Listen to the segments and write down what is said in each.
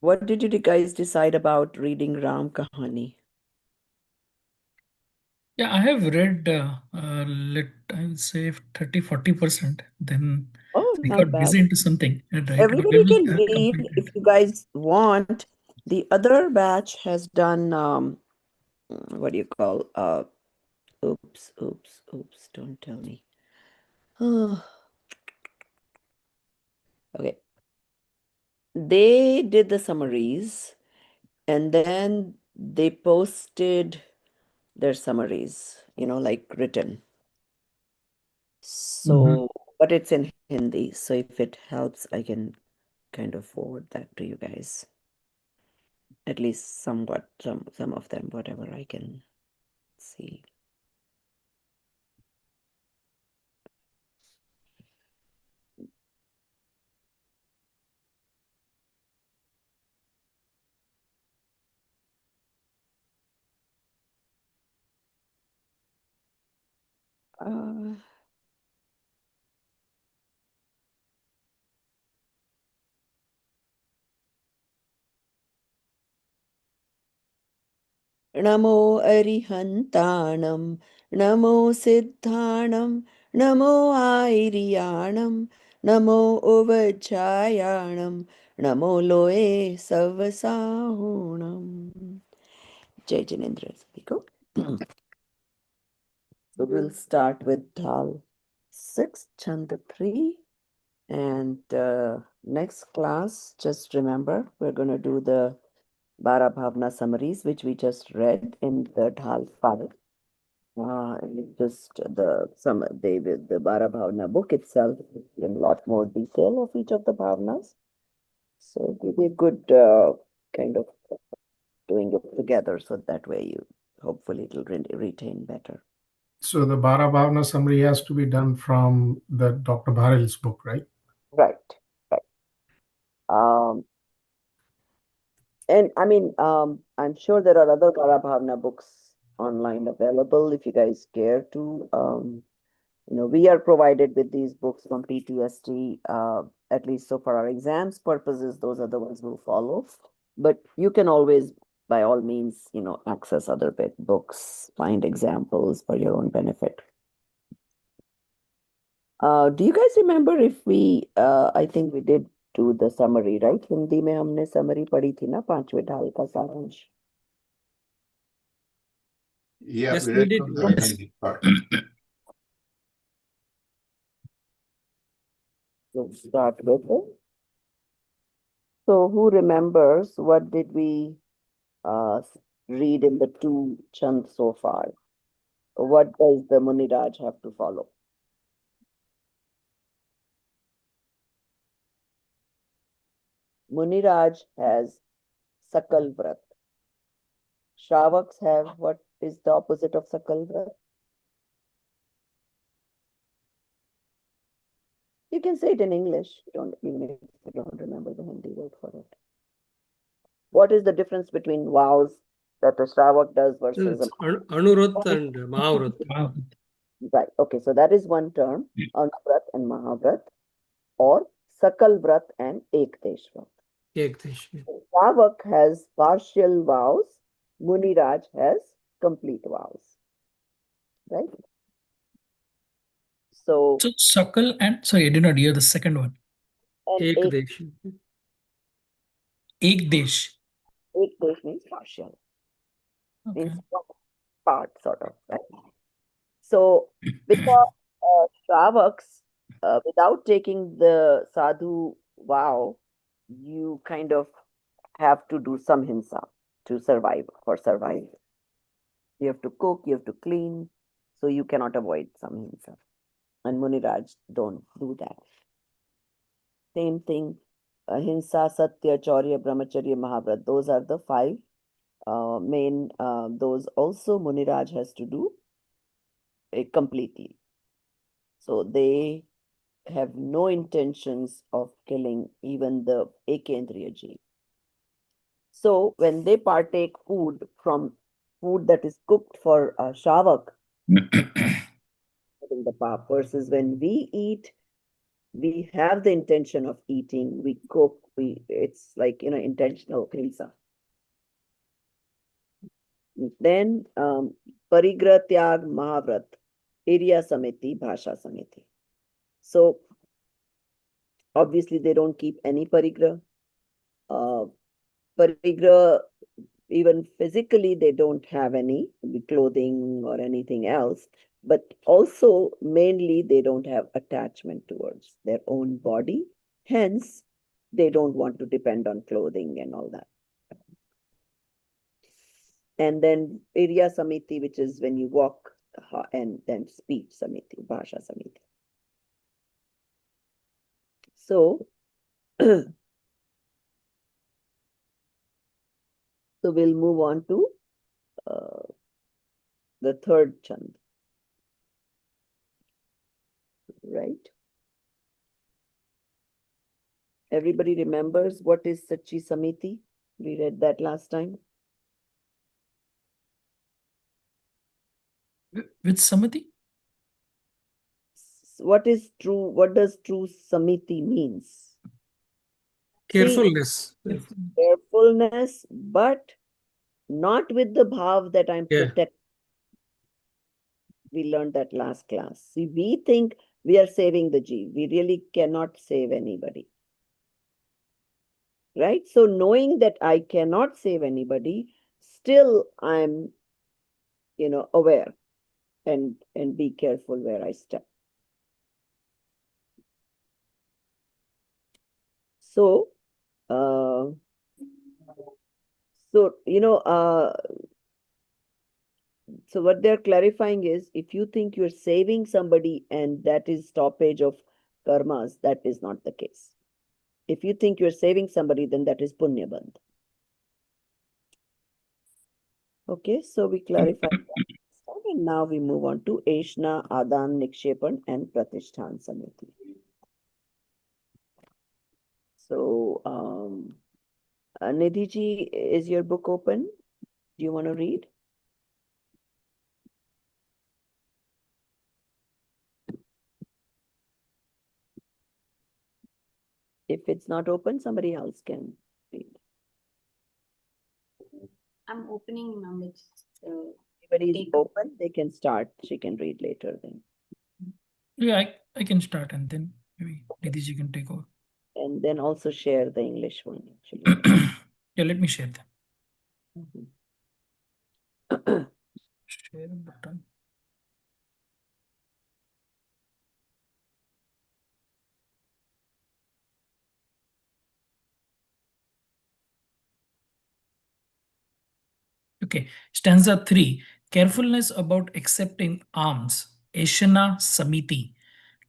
What did you guys decide about reading Ram Kahani? Yeah, I have read, I would say 30-40%. Then Oh, I not got busy bad. into something, right? But Everybody can I will read complete if it. you guys want. The other batch has done what do you call oops, don't tell me. Okay. They did the summaries and then they posted their summaries, like written. Mhm. So, but it's in Hindi. So if it helps, I can kind of forward that to you guys. At least somewhat, some of them, whatever I can see. Uh, Namo Arihantanam, Namo Siddhanam, Namo Airiyanam, Namo Uvachayanam, Namo Loe Savasahunam. Jai Jinendra. Go. So we'll start with Dhal 6, Chand 3. And next class, just remember, we're going to do the Bara Bhavna summaries, which we just read in the Dhal 5. And just the Bara Bhavna book itself in a lot more detail of each of the bhavnas. So it will be a good kind of doing it together, so that way you hopefully it'll retain better. So the Bara Bhavna summary has to be done from the Dr. Bharil's book, right? Right, right. Um, and I mean, I'm sure there are other Bara Bhavna books online available if you guys care to. We are provided with these books from PTSD, at least so for our exams purposes, those are the ones we'll follow. But you can always, by all means, access other books, find examples for your own benefit. Do you guys remember if I think we did do the summary, right? Hindi में हमने summary पढ़ी थी ना, 5वें ढाल का सारांश. Yeah, Yes, we we read did. from the Hindi part. Let's start with it. So who remembers what did we read in the two chants so far? What does the Muniraj have to follow? Muniraj has Sakal Vrat. Shravaks have what is the opposite of Sakal Vrat? You can say it in English, even if you don't remember the Hindi word for it. What is the difference between vows that a Shravak does versus It's Anurut and Mahavrat. Wow. right? Okay, so that is one term, Anuvrat and Mahavrat, or Sakal Vrat and Ekdesh Vrat. Ekdesh. Shravak has partial vows, Muniraj has complete vows, right? So, So Sakal and sorry, I did not hear the second one. and Ekdesh. Ekdesh. Ekdesh means partial, Okay. means part, sort of, right? So, because Shravaks, without taking the sadhu vow, you kind of have to do some hinsa to survive, for survival. You have to cook, you have to clean, so you cannot avoid some hinsa. And Muniraj don't do that. Same thing, Ahimsa, Satya, Chaurya, Brahmacharya, Mahabharat. Those are the five main, those also Muniraj has to do completely. So they have no intentions of killing even the Ekendriya jeev. So when they partake food from food that is cooked for Shavak, in the pap, versus when we eat we have the intention of eating, we cook, it's like, intentional hilsa. Then Parigra Tyag Mahavrat, Area Samiti, Bhasha Samiti. So obviously they don't keep any parigra. Parigra, even physically, they don't have any clothing or anything else, but also mainly they don't have attachment towards their own body. Hence, they don't want to depend on clothing and all that. And then area samiti, which is when you walk, and then speech samiti, bhasha samiti. So, so we'll move on to the third chand, right? Everybody remembers what is Sachi Samiti? We read that last time. Which Samati? What is true? What does true Samiti means? See, Carefulness. carefulness, but not with the bhav that I'm Yeah. protecting. We learned that last class. See, we think we are saving the jeev. We really cannot save anybody. Right? So knowing that I cannot save anybody, still I'm, aware and be careful where I step. So, so so what they're clarifying is, if you think you're saving somebody and that is stoppage of karmas, that is not the case. If you think you're saving somebody, then that is punya bandh. Okay, so we clarified that. And now we move on to Eshna, Adan, Nikshepan, and Pratishthan Samiti. So, Nidhi ji, is your book open? Do you want to read? If it's not open, somebody else can read. I'm opening now. Everybody is Take- open, they can start. She can read later then. Yeah, I can start and then maybe Nidhi can take over. And then also share the English one, actually. Yeah, let me share them. Mhm. Share button. Okay, stanza 3. Carefulness about accepting alms. Eshana Samiti.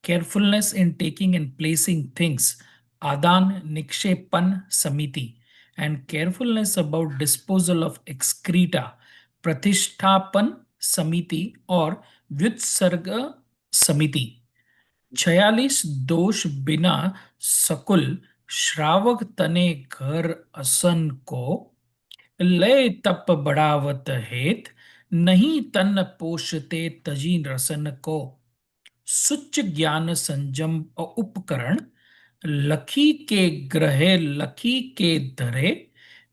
Carefulness in taking and placing things. Adan Nikshepan Samiti. And carefulness about disposal of excreta. Pratishtapan Samiti or Vyutsarga Samiti. 46 दोष बिना सकुल श्रावक तने घर असन को लय तप बढ़ावत हेत नहीं तन पोषते तजी रसन को सुच ज्ञान संजम उपकरण लखी के ग्रह लखी के धरे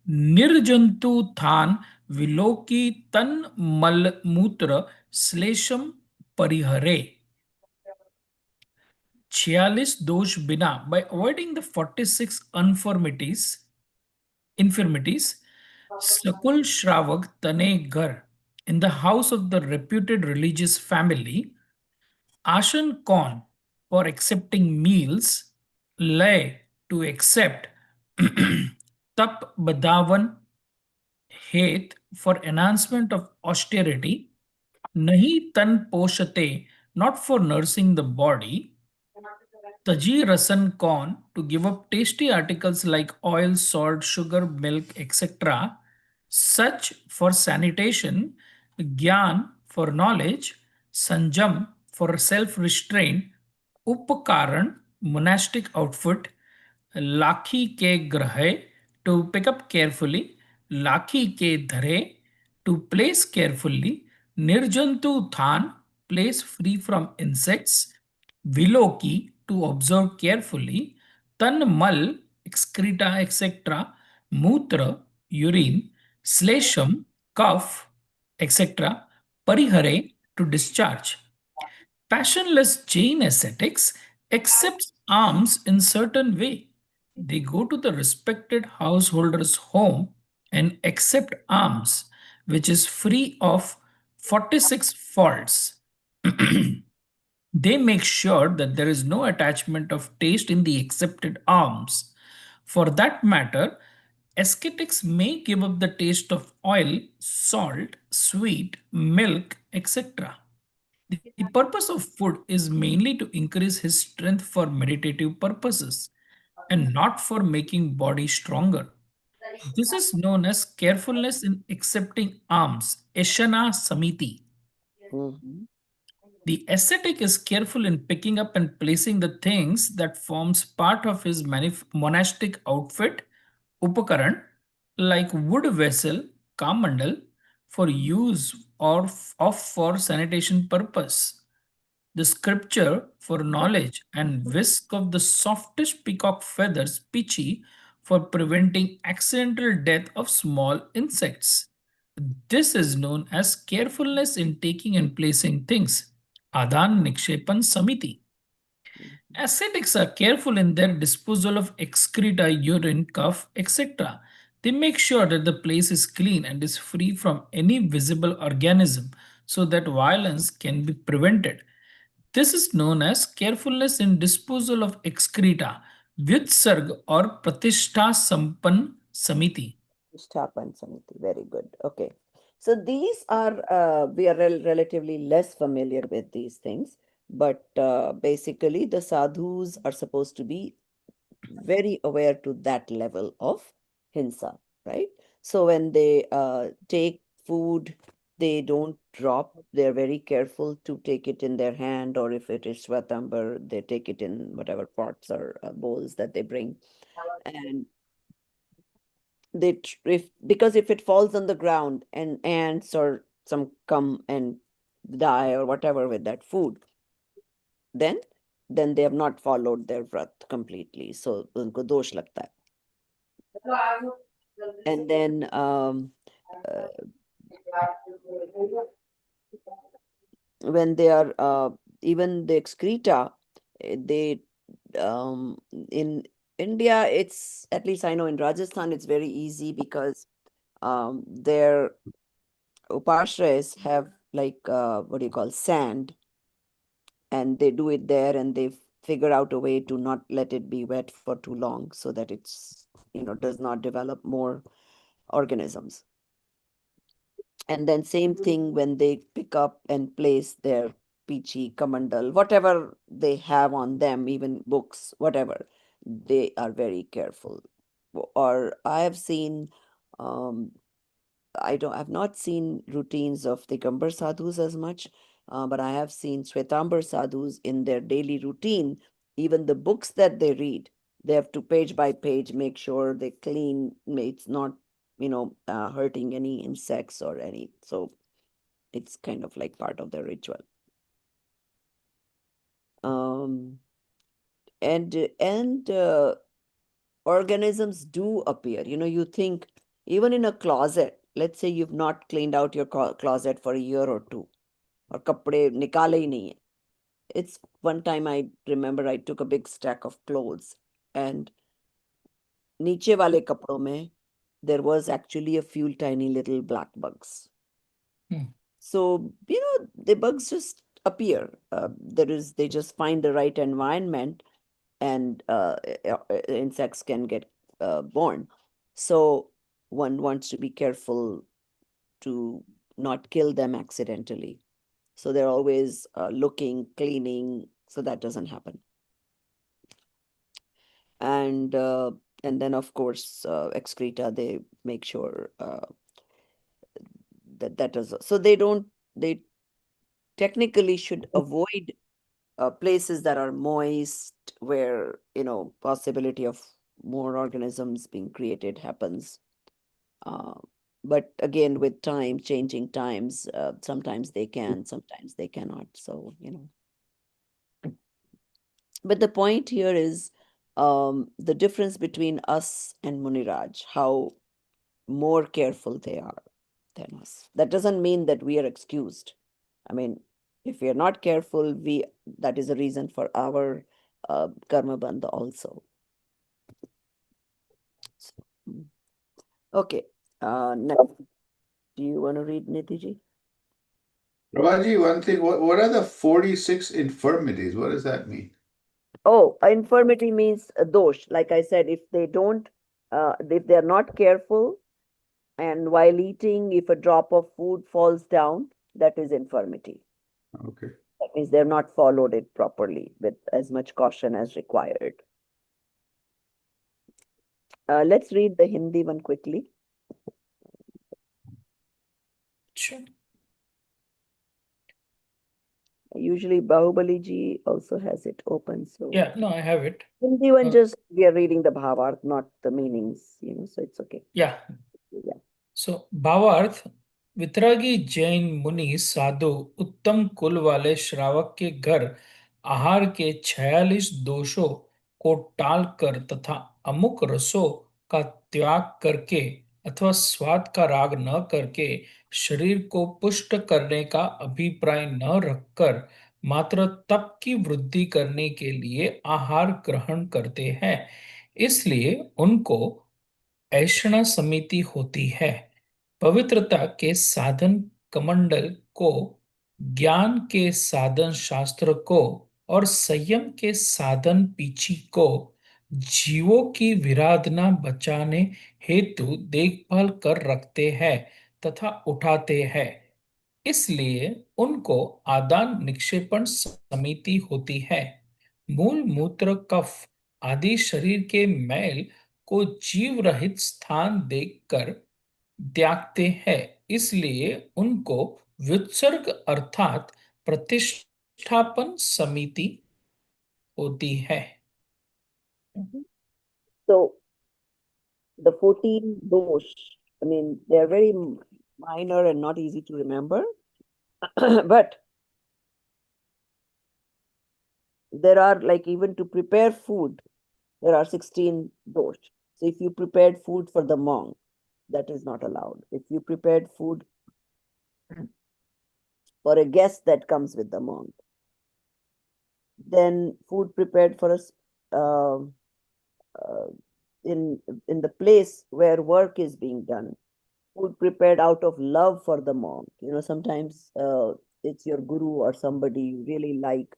निर्जंतु थान विलोकी तन मल मूत्र श्लेषम परिहरे 46 दोष बिना by avoiding the 46 infirmities Sakul Shravak Tane Gar in the house of the reputed religious family Ashan Kon for accepting meals Lay to accept Tap Badavan Het for enhancement of austerity Nahi Tan Poshate not for nursing the body Taji Rasan Corn to give up tasty articles like oil, salt, sugar, milk, etc. Such for sanitation, Gyan for knowledge, Sanjam for self restraint, Upakaran, monastic outfit, Lakhi ke grahe to pick up carefully, Lakhi ke dhare to place carefully, Nirjantu than place free from insects, Viloki to observe carefully, tan mal, excreta, etc., mutra, urine, slesham, cough, etc., parihare, to discharge. Passionless Jain ascetics accepts alms in certain way. They go to the respected householder's home and accept alms, which is free of 46 faults. They make sure that there is no attachment of taste in the accepted alms. For that matter, ascetics may give up the taste of oil, salt, sweet, milk, etc. The purpose of food is mainly to increase his strength for meditative purposes and not for making body stronger. This is known as carefulness in accepting alms, Eshana Samiti. Mhm. The ascetic is careful in picking up and placing the things that forms part of his monastic outfit, upakaran, like wood vessel, kamandal, for use or of for sanitation purpose. The scripture for knowledge and whisk of the softest peacock feathers, pitchy, for preventing accidental death of small insects. This is known as carefulness in taking and placing things. Adan Nikshepan Samiti. Ascetics are careful in their disposal of excreta, urine, cough, etc. They make sure that the place is clean and is free from any visible organism so that violence can be prevented. This is known as carefulness in disposal of excreta, Vyutsarg or Pratishta Sampan Samiti. Ishtapan Samiti, very good. Okay. So these are, we are relatively less familiar with these things, but basically the sadhus are supposed to be very aware to that level of hinsa, right? So when they take food, they don't drop. They're very careful to take it in their hand, or if it is swatambar, they take it in whatever pots or bowls that they bring. And if because if it falls on the ground and ants or some come and die or whatever with that food, then they have not followed their vrat completely. So unko dosh lagta hai. And then uh, when they are even the excreta, they in India, it's at least I know in Rajasthan it's very easy because their upashrayas have like what do you call sand, and they do it there, and they figure out a way to not let it be wet for too long so that it's does not develop more organisms. And then same thing when they pick up and place their peachy, kamandal, whatever they have on them, even books, whatever, they are very careful. Or I have seen, um, I've not seen routines of the Gambar sadhus as much, but I have seen Shwetambar sadhus in their daily routine. Even the books that they read, they have to page by page make sure they clean, it's not, hurting any insects or any. So it's kind of like part of the ritual. Um, and organisms do appear. You think even in a closet, let's say you've not cleaned out your closet for a year or two, or kapde nikale hi nahi hai. It's one time I remember I took a big stack of clothes, and niche wale kapdon mein there was actually a few tiny little black bugs. So, the bugs just appear. They just find the right environment, and insects can get born. So one wants to be careful to not kill them accidentally. So they're always looking, cleaning, so that doesn't happen. And then of course excreta, they make sure that does. So they technically should avoid places that are moist, where possibility of more organisms being created happens. uh, but again, with time, changing times, sometimes they can, sometimes they cannot. So But the point here is the difference between us and Muniraj, how more careful they are than us. That doesn't mean that we are excused. I mean, if we are not careful, that is a reason for our karma bandha also. So, okay. Next, do you want to read, Nitiji? Raji, one thing, what are the 46 infirmities? What does that mean? Oh, infirmity means a dosh. Like I said, if they don't, if they are not careful, and while eating, if a drop of food falls down, that is infirmity. Okay. That means they've not followed it properly with as much caution as required. Let's read the Hindi one quickly. Sure. Usually Bahubali ji also has it open. So Yeah, no, I have it. Hindi one, Uh, just we are reading the bhavarth, not the meanings, so it's okay. Yeah. Yeah. So, भावार्थ वितरागी जैन मुनि साधु उत्तम कुल वाले श्रावक के घर आहार के 46 दोषों को टालकर तथा अमुक रसों का त्याग करके अथवा स्वाद का राग न करके शरीर को पुष्ट करने का अभिप्राय न रखकर मात्र तप की वृद्धि करने के लिए आहार ग्रहण करते हैं, इसलिए उनको ऐषणा समिति होती है। पवित्रता के साधन कमंडल को, ज्ञान के साधन शास्त्र को और संयम के साधन पीछी को जीवों की विराधना बचाने हेतु देखभाल कर रखते हैं तथा उठाते हैं, इसलिए उनको आदान निक्षेपण समिति होती है। मूल मूत्र कफ आदि शरीर के मैल को जीव रहित स्थान देखकर त्यागते हैं, इसलिए उनको वित्सर्ग अर्थात प्रतिष्ठापन समिति होती है। So the 14 dosh, I mean, they're very minor and not easy to remember, but there are, like, even to prepare food, there are 16 dosh. So if you prepared food for the monk, that is not allowed. If you prepared food for a guest that comes with the monk, then food prepared for us in the place where work is being done, food prepared out of love for the monk. Sometimes it's your guru or somebody you really like,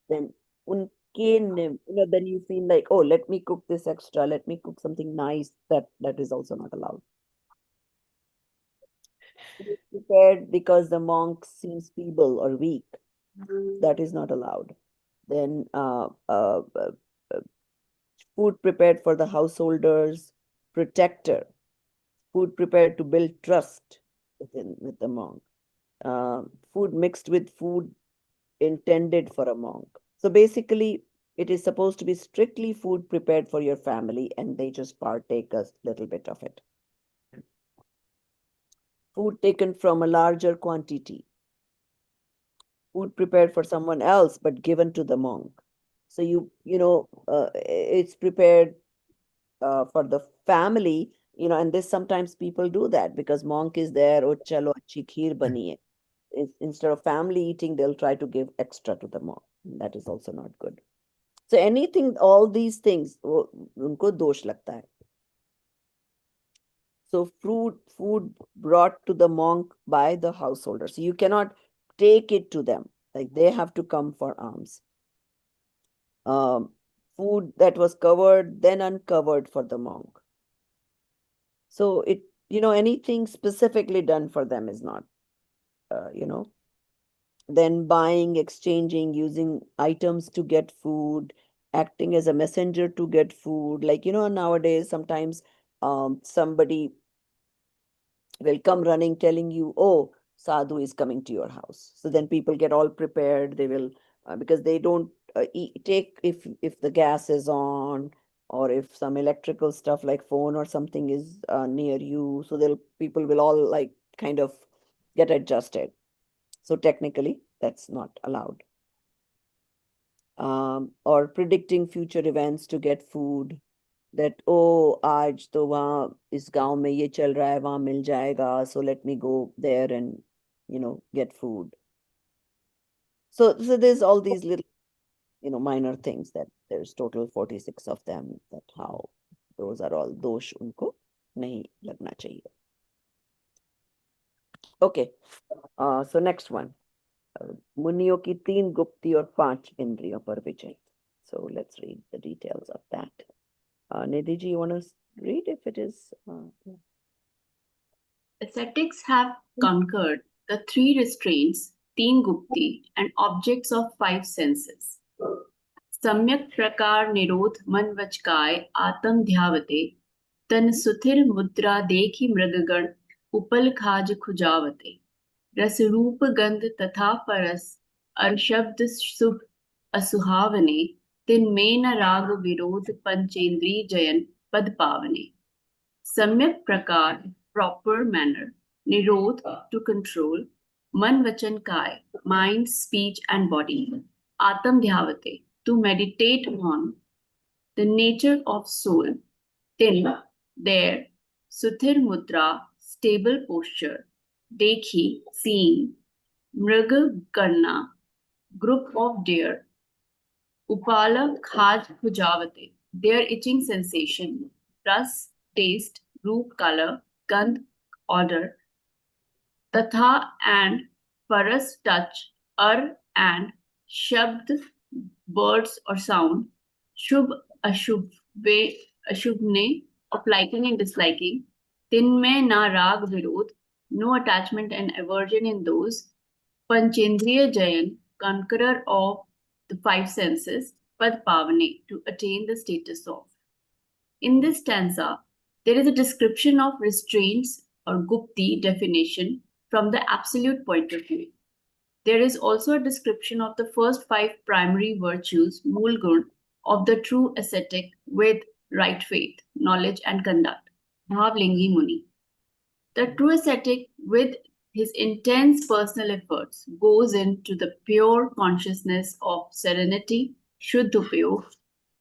then unke then you feel like, oh, let me cook this extra, let me cook something nice. That is also not allowed. Food prepared because the monk seems feeble or weak, that is not allowed. Then food prepared for the householders, protector, food prepared to build trust with the monk, food mixed with food intended for a monk. So basically, it is supposed to be strictly food prepared for your family, and they just partake a little bit of it. Food taken from a larger quantity, food prepared for someone else but given to the monk. So it's prepared for the family, and this sometimes people do that because monk is there. Oh, chalo achhi kheer bani hai. Instead of family eating, they'll try to give extra to the monk. That is also not good. So anything, all these things, unko dosh lagta hai. So food brought to the monk by the householder. So you cannot take it to them. Like, they have to come for alms. Food that was covered, then uncovered for the monk. So anything specifically done for them is not, Then buying, exchanging, using items to get food, acting as a messenger to get food. Like, nowadays, sometimes somebody will come running telling you, oh, sadhu is coming to your house. So then people get all prepared. They will, because they don't take, if the gas is on, or if some electrical stuff like phone or something is near you. So people will all, like, kind of get adjusted. So technically, that's not allowed. or predicting future events to get food. That, oh, आज तो वहाँ इस गांव में ये चल रहा है, वहाँ मिल जाएगा, so let me go there and get food. So there's all these little minor things that there's total 46 of them, that how those are all दोष उनको नहीं लगना चाहिए. Okay, so next one. मुनियों की 3 गुप्ती और 5 इंद्रियों पर विजय. So let's read the details of that. Nidhi ji, you want to read if it is? Ascetics have conquered the 3 restraints, teen gupti, and objects of 5 senses. सम्यक प्रकार निरोध मन वचकाय आत्म ध्यावते तन सुथिर मुद्रा देखी मृगगण उपल खाज खुजावते रस रूप गंध तथा परस अर्शब्द शुभ असुहावने तिन में न राग विरोध पंचेंद्री जयन पद पावने. सम्यक प्रकार, proper manner, nirodh, to control, man vachan kai, mind, speech and body, atam dhyavate, to meditate on the nature of soul, till there, suthir mudra, stable posture, dekhi, seeing, mriga karna, group of deer, upala khaj bhujavate, their itching sensation, ras, taste, roop, color, gandh, odor, tatha and paras, touch, ar and shabd, words or sound, shubh, ashubh, ashubhne, of liking and disliking, tinme na rag virod, no attachment and aversion in those, panchendriya jayan, conqueror of the 5 senses, pad pavane, to attain the status of. In this stanza, there is a description of restraints or gupti definition from the absolute point of view. There is also a description of the first 5 primary virtues, mool gun, of the true ascetic with right faith, knowledge and conduct, Bhavlingi Muni. The true ascetic, with his intense personal efforts, goes into the pure consciousness of serenity, Shuddhopayog,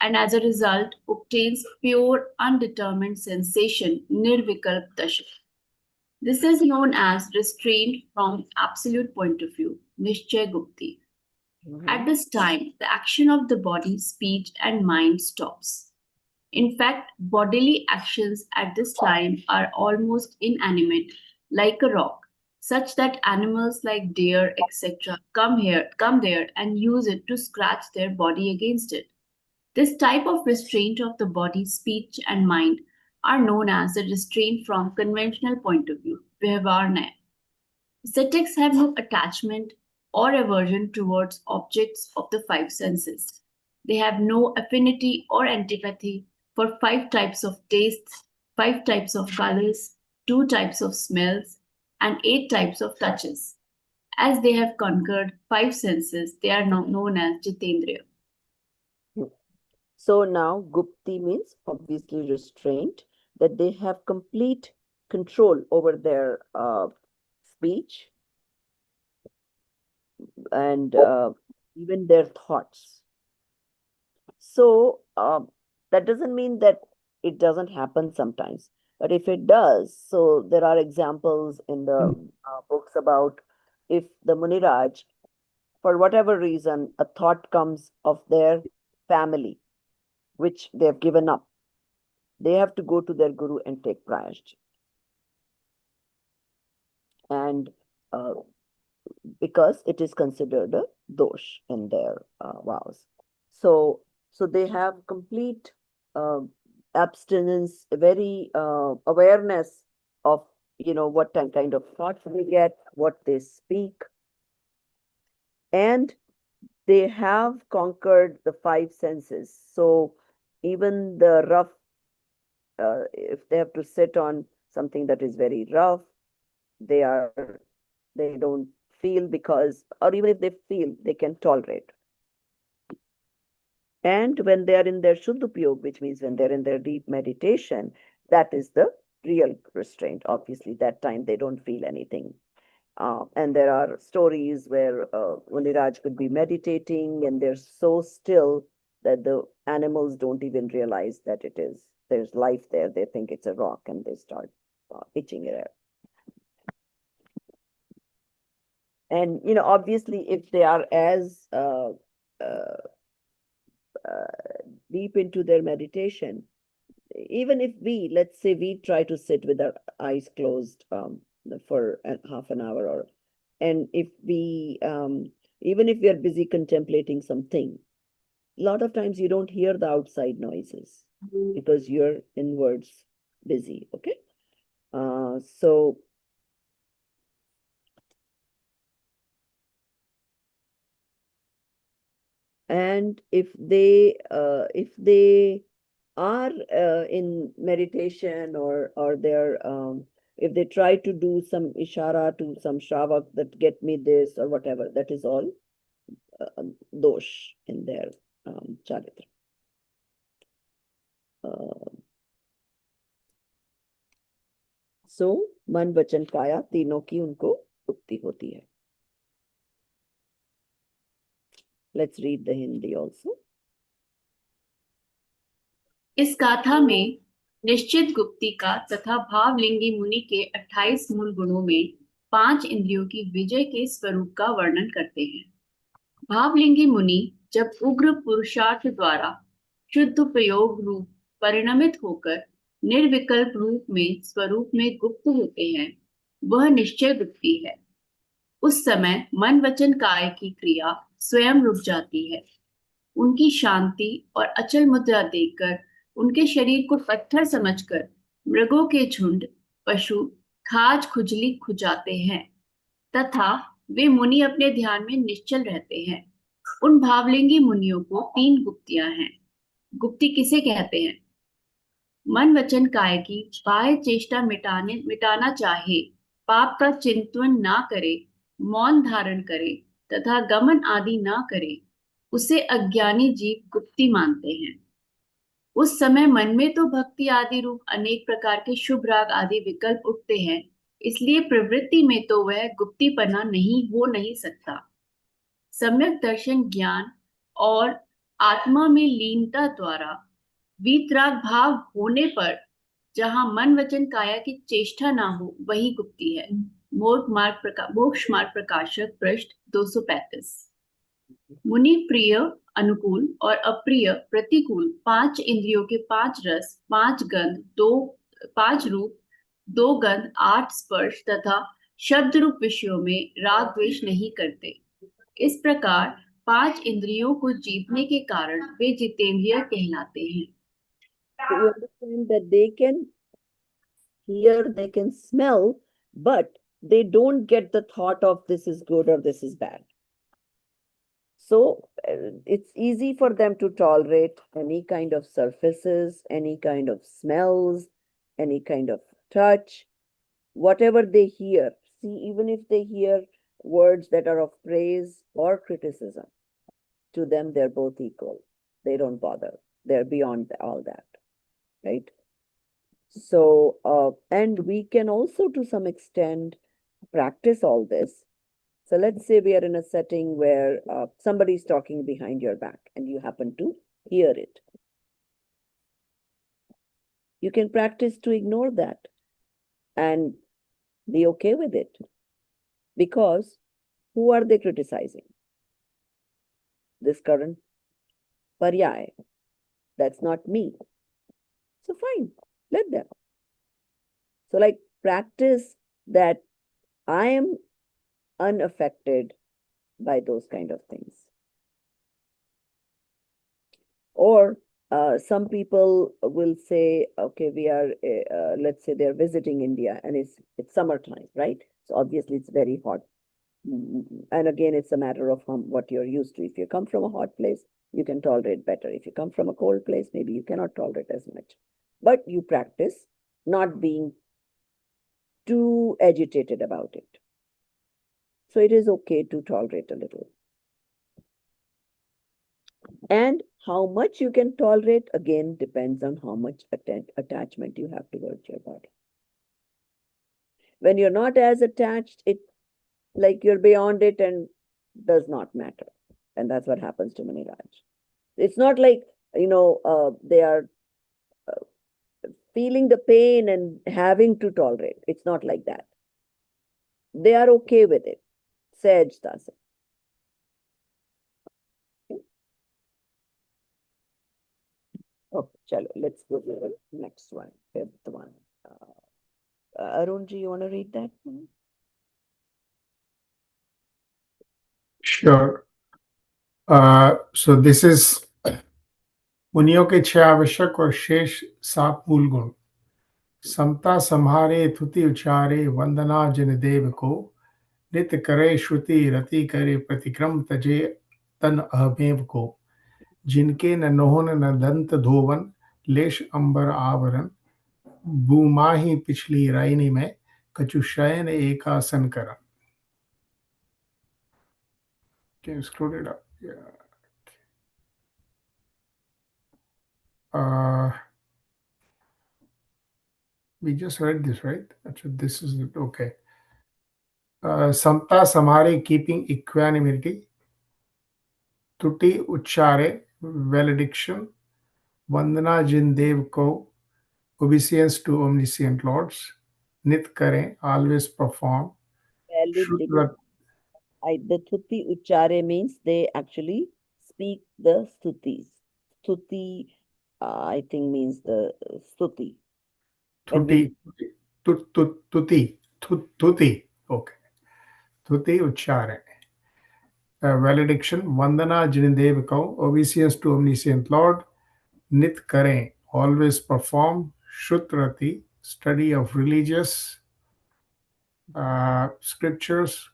and as a result obtains pure undetermined sensation, Nirvikalp Dasha. This is known as restraint from absolute point of view, Nishchay Gupti. At this time, the action of the body, speech, and mind stops. In fact, bodily actions at this time are almost inanimate, like a rock, such that animals like deer, etc., come there and use it to scratch their body against it. This type of restraint of the body, speech, and mind are known as the restraint from conventional point of view, Vyavhar Nyaya. Ascetics have no attachment or aversion towards objects of the 5 senses. They have no affinity or antipathy for 5 types of tastes, 5 types of colors, 2 types of smells, and 8 types of touches. As they have conquered 5 senses, they are now known as Jitendriya. So now Gupti means obviously restraint, that they have complete control over their speech and even their thoughts. So that doesn't mean that it doesn't happen sometimes, but if it does, so there are examples in the books about if the Muniraj, for whatever reason, a thought comes of their family, which they have given up, they have to go to their guru and take prayashchit. And because it is considered a dosh in their vows. So they have complete abstinence, very awareness of what kind of thoughts they get, what they speak, and they have conquered the 5 senses. So even the rough, if they have to sit on something that is very rough, they don't feel, because, or even if they feel, they can tolerate. And when they are in their Shuddhopayog, which means when they're in their deep meditation, that is the real restraint. Obviously, that time they don't feel anything. And there are stories where Muniraj could be meditating and they're so still that the animals don't even realize that there's life there. They think it's a rock and they start itching it out. And, obviously, if they are as uh, deep into their meditation, even if let's say we try to sit with our eyes closed for half an hour, and if we, even if we are busy contemplating something, a lot of times you don't hear the outside noises because you're inwards busy, okay? So and if they are in meditation or they're if they try to do some ishara to some shravak that get me this or whatever, that is all dosh in their charitra. So मन वचन काया तीनों की उनको मुक्ति होती है. Let's read the Hindi also. इस गाथा में निश्चित गुप्ती का तथा भावलिंगी मुनि के 28 मूल गुणों में 5 इंद्रियों की विजय के स्वरूप का वर्णन करते हैं. भावलिंगी मुनि जब उग्र पुरुषार्थ द्वारा शुद्ध प्रयोग रूप परिणमित होकर निर्विकल्प रूप में स्वरूप में गुप्त होते हैं, वह निश्चय गुप्ती है. उस समय मन वचन काय की क्रिया स्वयं रुक जाती है. उनकी शांति और अचल मुद्रा देखकर उनके शरीर को पत्थर समझकर मृगों के झुंड पशु खाज खुजली खुजाते हैं तथा वे मुनि अपने ध्यान में निश्चल रहते हैं. उन भावलिंगी मुनियों को 3 गुप्तियां हैं. गुप्ती किसे कहते हैं? मन वचन काय की बाह्य चेष्टा मिटाना चाहे, पाप का चिंतन ना करे, मौन धारण करे तथा गमन आदि ना करे, उसे अज्ञानी जीव गुप्ती मानते हैं. उस समय मन में तो भक्ति आदि रूप अनेक प्रकार के शुभ राग आदि विकल्प उठते हैं, इसलिए प्रवृत्ति में तो वह गुप्तीपना हो नहीं सकता. सम्यक दर्शन ज्ञान और आत्मा में लीनता द्वारा वीतराग भाव होने पर जहां मन वचन काया की चेष्टा ना हो, वही गुप्ती है. मोक्ष मार्ग प्रकाशक पृष्ठ 235. मुनि प्रिय अनुकूल और अप्रिय प्रतिकूल 5 इंद्रियों के 5 रस, 5 गंध, 5 रूप, 2 गंध, 8 स्पर्श तथा शब्द रूप विषयों में राग द्वेष नहीं करते. इस प्रकार 5 इंद्रियों को जीतने के कारण वे जितेंद्रिय कहलाते हैं. So you understand that they can hear, they can smell, but they don't get the thought of this is good or this is bad. So it's easy for them to tolerate any kind of surfaces, any kind of smells, any kind of touch, whatever they hear. See, even if they hear words that are of praise or criticism, to them they're both equal. They don't bother. They're beyond all that, right? So, and we can also to some extent practice all this. So let's say we are in a setting where somebody's talking behind your back and you happen to hear it. You can practice to ignore that and be okay with it. Because who are they criticizing? This current paryay. That's not me. So fine, let them. So like practice that I am unaffected by those kind of things. Or some people will say, okay, we are, let's say they're visiting India and it's summertime, right? So obviously it's very hot. And again, it's a matter of what you're used to. If you come from a hot place, you can tolerate better. If you come from a cold place, maybe you cannot tolerate as much. But you practice not being too agitated about it. So it is okay to tolerate a little. And how much you can tolerate, again, depends on how much attachment you have towards your body. When you're not as attached, like you're beyond it and does not matter. And that's what happens to Muniraj. It's not like, they are feeling the pain and having to tolerate. It's not like that. They are okay with it. Sehajta se. Okay, chalo, let's go to the next one. Fifth one. Arunji, you want to read that? Sure. So this is मुनियों के 6 आवश्यक और शेष 7 मूल गुण। समता सम्हारे थुति उचारे वंदना जिन देव को, नित करे श्रुति रति करे प्रतिक्रम तजे तन अहमेव को, जिनके न नोहन न दंत धोवन लेश अंबर आवरण, भूमाही पिछली राइनी में कछु शयन एकासन करन। Can you scroll it up? Yeah. We just read this, right? Actually, this is it. Okay. Samta samare, keeping equanimity. Tuti uchare, valediction. Vandana jin dev ko, obeisance to omniscient lords. Nit kare, always perform. Valediction. Shudra, The Thuti Uchare means they actually speak the Stutis. Stuti, I think, means the Stuti. When we tuti. Okay. Tuti uchare. Valediction. Vandana jin dev ko, obeisance to omniscient lord. Nit kare, always perform. Shutrati, study of religious scriptures.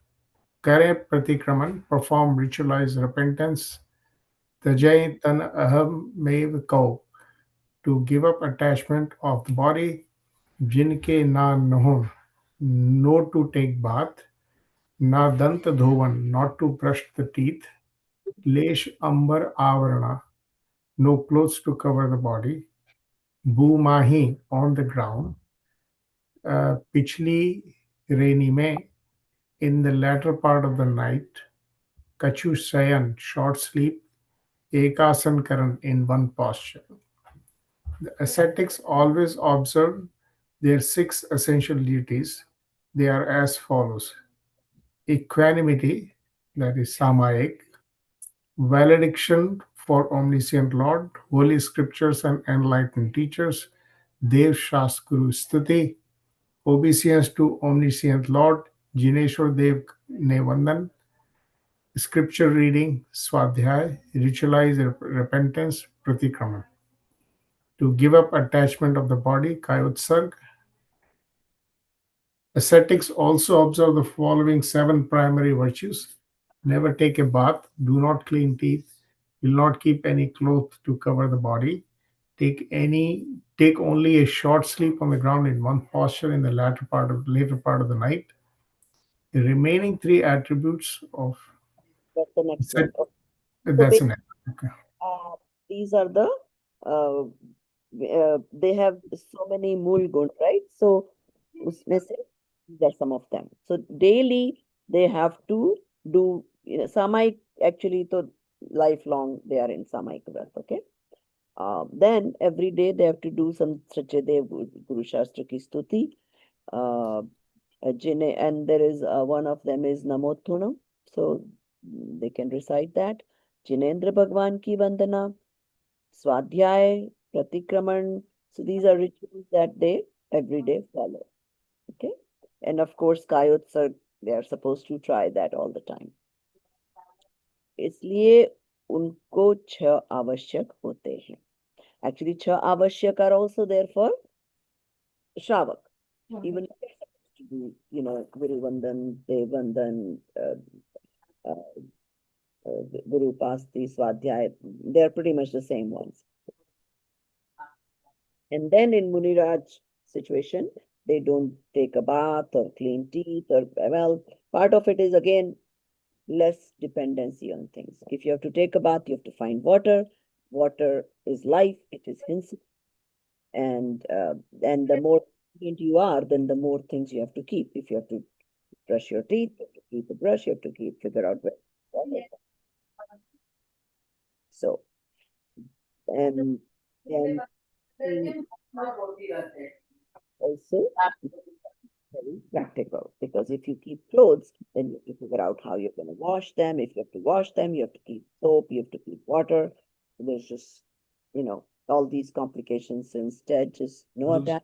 Kare pratikraman, perform ritualized repentance. Tajay tan aham mev kau, to give up attachment of the body. Jinke na nahun, no to take bath. Na dant dhovan, not to brush the teeth. Lesh ambar avarana, no clothes to cover the body. Bhumahi, on the ground. Pichli Reni May, in the latter part of the night. Kachu Sayan, short sleep. Ekasan Karan, in one posture. The ascetics always observe their 6 essential duties. They are as follows: equanimity, that is Samayik, valediction for omniscient Lord, holy scriptures and enlightened teachers, Dev Shaskuru Stuti, obeisance to omniscient Lord, Jineshwar Dev Ne Vandan, scripture reading, Swadhyay, ritualized repentance, Pratikraman. To give up attachment of the body, Kayotsarg. Ascetics also observe the following 7 primary virtues: never take a bath, do not clean teeth, will not keep any cloth to cover the body, take only a short sleep on the ground in one posture in the later part of the night. The remaining 3 attributes of That's the next one. ascet- Okay. So that's an okay. these are the they have so many mool gun, right? So उसमें से these are some of them. So daily they have to do, samai, actually to lifelong they are in samai vrat, okay? Then every day they have to do some Sachadev Guru Shastra ki stuti. Uh, and there is one of them is Namothunam, so they can recite that. Jinendra Bhagwan ki Vandana, Swadhyay, Pratikraman. So these are rituals that they every day follow. Okay. And of course, Kayotsar, they are supposed to try that all the time. इसलिए उनको 6 आवश्यक होते हैं. Actually, 6 आवश्यक are also there for Shravak. Even if they're supposed to do, Guru Vandan, Dev Vandan, Guru Pasti, Swadhyay, they're pretty much the same ones. And then in Muniraj situation, they don't take a bath or clean teeth or, well, part of it is again less dependency on things. If you have to take a bath, you have to find water. Water is life, it is hinsi. And the more clean you are, then the more things you have to keep. If you have to brush your teeth, you have to keep a brush, you have to figure out where. So, and then also very practical, because if you keep clothes, then you have to figure out how you're going to wash them. If you have to wash them, you have to keep soap, you have to keep water. There's just, all these complications. Instead, just know that.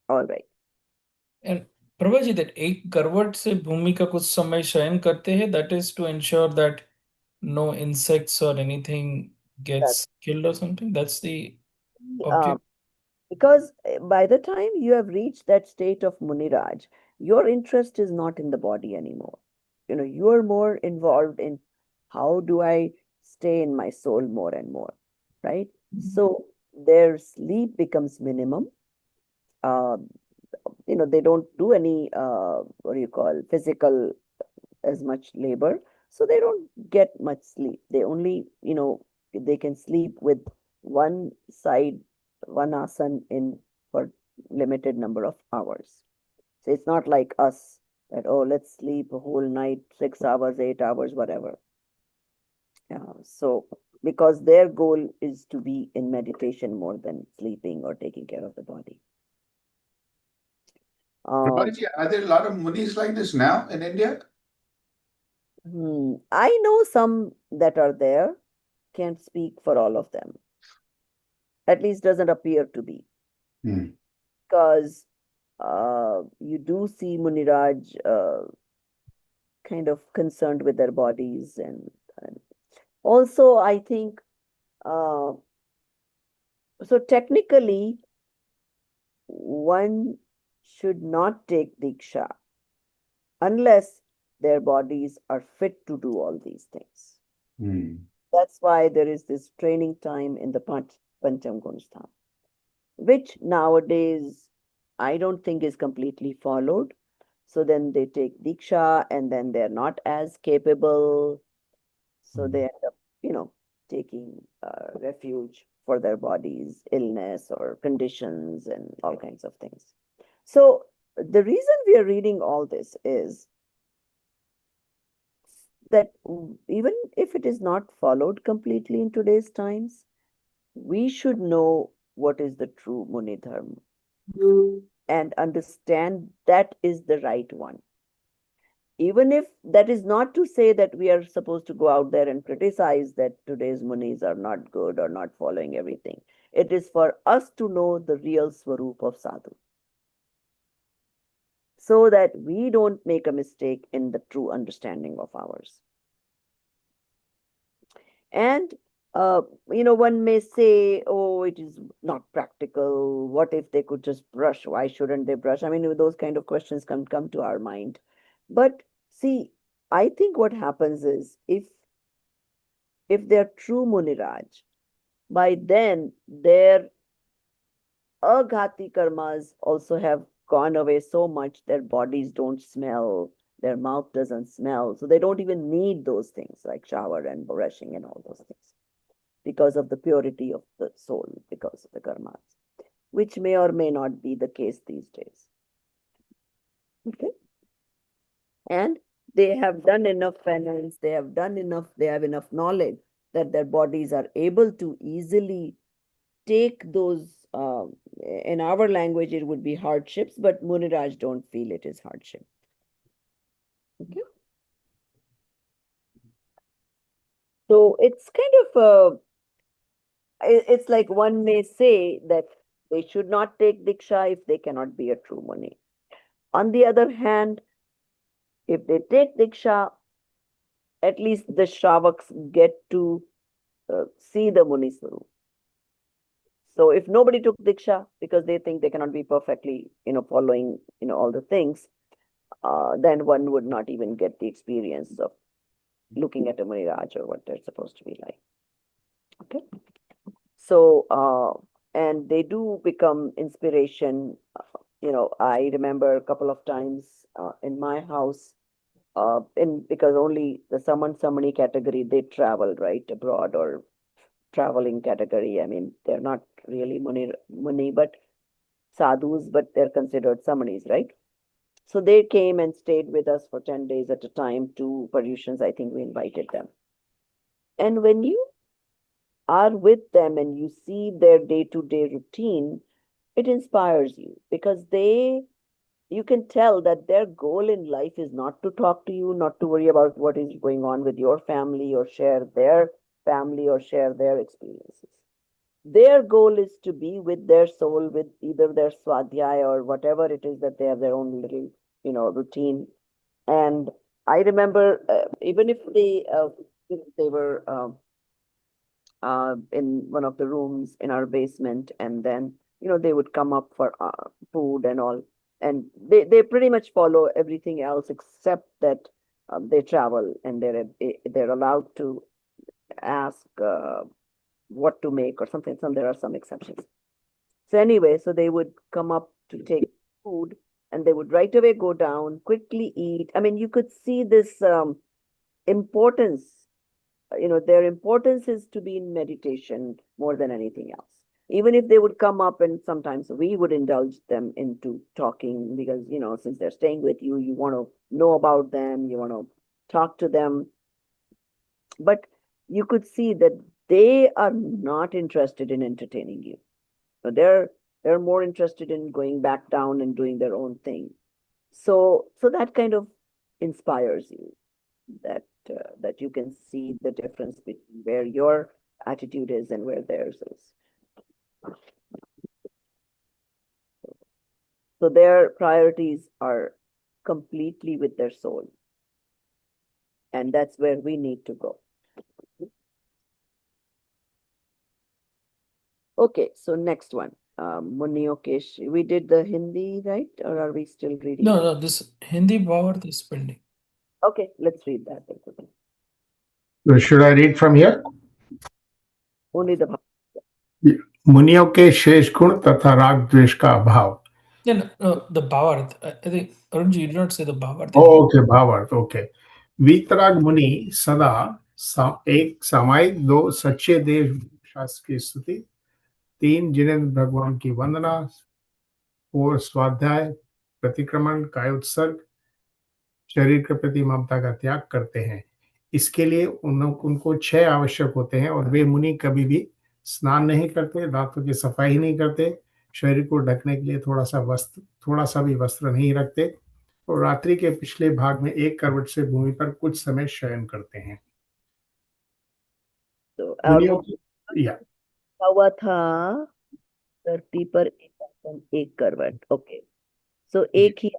All right. And Prabhaji, that एक करवट से भूमि का कुछ समय शयन करते हैं, that is to ensure that no insects or anything gets killed or something. That's the object. Because by the time you have reached that state of Muniraj, your interest is not in the body anymore. You are more involved in how do I stay in my soul more and more, right? So their sleep becomes minimum. They don't do any, what do you call, physical as much labor. So they don't get much sleep. They only, they can sleep with one side, one asan in for limited number of hours. So it's not like us that, oh, let's sleep a whole night, 6 hours, 8 hours, whatever. So because their goal is to be in meditation more than sleeping or taking care of the body. Prabhaji, are there a lot of munis like this now in India? I know some that are there. Can't speak for all of them. At least doesn't appear to be. Because you do see Muniraj kind of concerned with their bodies, and also I think so technically one should not take Diksha unless their bodies are fit to do all these things. That's why there is this training time in the Pancham Gunstham, which nowadays I don't think is completely followed. So then they take Diksha and then they're not as capable. So they end up, taking refuge for their bodies, illness or conditions and all kinds of things. So the reason we are reading all this is that even if it is not followed completely in today's times, we should know what is the true Muni Dharma and understand that is the right one. Even if that is not to say that we are supposed to go out there and criticize that today's Munis are not good or not following everything. It is for us to know the real Swarup of Sadhu, so that we don't make a mistake in the true understanding of ours. And, one may say, oh, it is not practical. What if they could just brush? Why shouldn't they brush? I mean, those kind of questions come to our mind. But see, I think what happens is if they're true Muniraj, by then their aghati karmas also have gone away so much their bodies don't smell, their mouth doesn't smell. So they don't even need those things like shower and brushing and all those things because of the purity of the soul, because of the karmas, which may or may not be the case these days. Okay. And they have done enough penance, they have enough knowledge that their bodies are able to easily take those, in our language, it would be hardships, but Muniraj don't feel it is hardship. Okay. So it's kind of it's like one may say that they should not take Diksha if they cannot be a true Muni. On the other hand, if they take Diksha, at least the Shravaks get to see the Muni Swarup. So if nobody took Diksha because they think they cannot be perfectly, following, all the things, then one would not even get the experience of looking at a Muniraj or what they're supposed to be like. Okay. So, and they do become inspiration. I remember a couple of times in my house, because only the Samani category, they travel, right, abroad or traveling category. I mean, they're not really Muni, but sadhus, but they're considered samanis, right? So they came and stayed with us for 10 days at a time. Two Paryushans, I think we invited them. And when you are with them and you see their day-to-day routine, it inspires you because you can tell that their goal in life is not to talk to you, not to worry about what is going on with your family or share their family or share their experiences. Their goal is to be with their soul, with either their swadhyaya or whatever it is that they have their own little, routine. And I remember, even if they were in one of the rooms in our basement, and then they would come up for food and all, and they pretty much follow everything else except that they travel and they're allowed to ask what to make or something. There are some exceptions. So anyway, so they would come up to take food, and they would right away go down, quickly eat. I mean, you could see this importance. Their importance is to be in meditation more than anything else. Even if they would come up, and sometimes we would indulge them into talking because, since they're staying with you, you want to know about them, you want to talk to them. But you could see that they are not interested in entertaining you. So they're more interested in going back down and doing their own thing. So that kind of inspires you, that you can see the difference between where your attitude is and where theirs is. So their priorities are completely with their soul. And that's where we need to go. Okay, so next one. Muniokesh, we did the Hindi, right? Or are we still reading? No, this Hindi Bhavarth is pending. Okay, let's read that. So should I read from here? Only the मुनियों के शेष गुण तथा राग द्वेष का अभाव. Yeah, no, the Bhavarth. I think Arunji, you did not say the Bhavarth. Oh, okay, भावार्थ. Okay. वीतराग मुनि सदा एक सामायिक, दो सच्चे देव शास्त्र की स्तुति, तीन जिनेंद्र भगवान की वंदना, और स्वाध्याय, प्रतिक्रमण, कायोत्सर्ग, शरीर के प्रति ममता का त्याग करते हैं. इसके लिए उनको 6 आवश्यक होते हैं, और वे मुनि कभी भी स्नान नहीं करते, दांतों की सफाई नहीं करते, शरीर को ढकने के लिए थोड़ा सा भी वस्त्र नहीं रखते, और रात्रि के पिछले भाग में एक करवट से भूमि पर कुछ समय शयन करते हैं. तो मुनियों की हुआ था धरती पर एक करवट. ओके, सो एक ही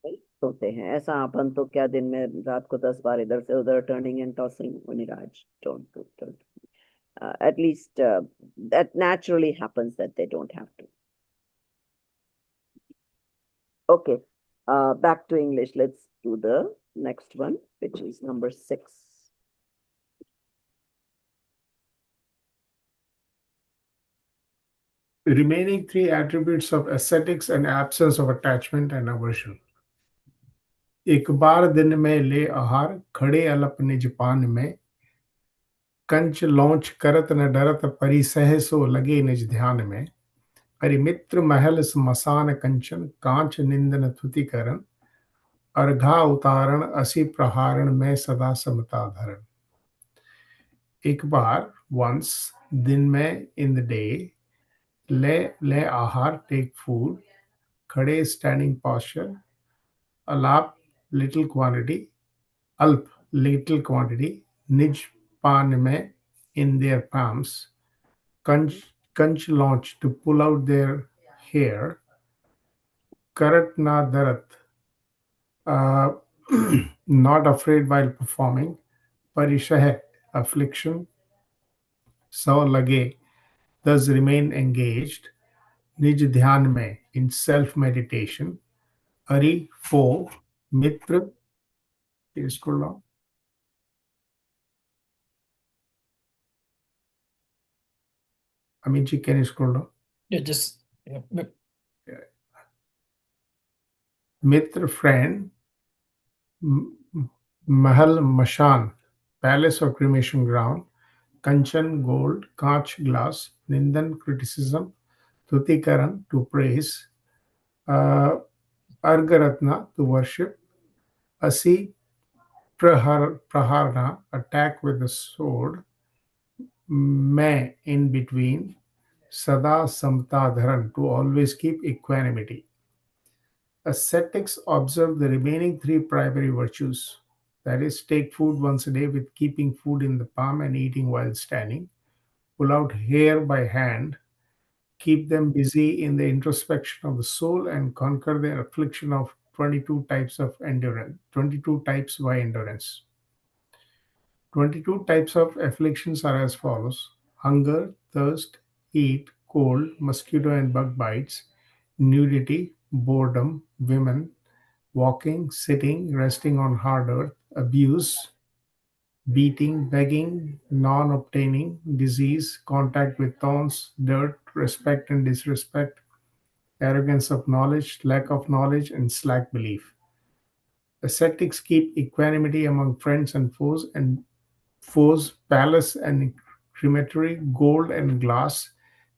सोते हैं. ऐसा अपन तो क्या दिन में रात को 10 बार इधर से उधर turning and tossing. Muniraj, don't. At least that naturally happens that they don't have to. Okay, back to English. Let's do the next one, which is number 6. Remaining 3 attributes of ascetics and absence of attachment and aversion. एक बार दिन में ले आहार, खड़े अलप निज पान में, कंच लौंच करत न डरत परिसह सो लगे निज ध्यान में, परिमित्र महल स्मशान कंचन, कांच निंदन थुति करन, अर्घा उतारण असी प्रहारण में सदा समता धरण. एक बार, once, दिन में, in the day, ले आहार, take food, खड़े standing posture, alap little quantity, alp little quantity, निज पान में in their palms, कंच launch to pull out their hair, karat na darat, not afraid while performing, parishah affliction, saw lage, thus remain engaged, निज ध्यान में in self meditation, Ari 4, Mitra, can you scroll down? Amit ji, can you scroll down? Yeah. Mitra, friend, Mahal, Mashan, palace or cremation ground, Kanchan, gold, Kach, glass, Nindan, criticism, Tutikaran, to praise, Argaratna, to worship. Asi, praharna, attack with the sword. May, in between. Sada samtadharan, to always keep equanimity. Ascetics observe the remaining three primary virtues. That is, take food once a day with keeping food in the palm and eating while standing. Pull out hair by hand. Keep them busy in the introspection of the soul and conquer the affliction of 22 types of endurance. 22 types by endurance. 22 types of afflictions are as follows: hunger, thirst, heat, cold, mosquito and bug bites, nudity, boredom, women, walking, sitting, resting on hard earth, abuse, beating, begging, non obtaining, disease, contact with thorns, dirt, respect and disrespect, arrogance of knowledge, lack of knowledge, and slack belief. Ascetics keep equanimity among friends and foes, palace and crematory, gold and glass,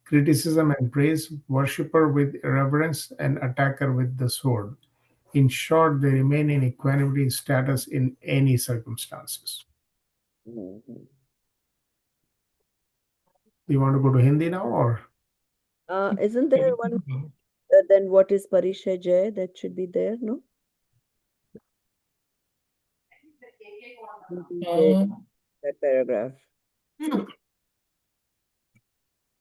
criticism and praise, worshipper with reverence, and attacker with the sword. In short, they remain in equanimity status in any circumstances. Mhm. You want to go to Hindi now, or Isn't there one then what is Parisha Jay? That should be there, no? Hindi Jay, Uh, that paragraph.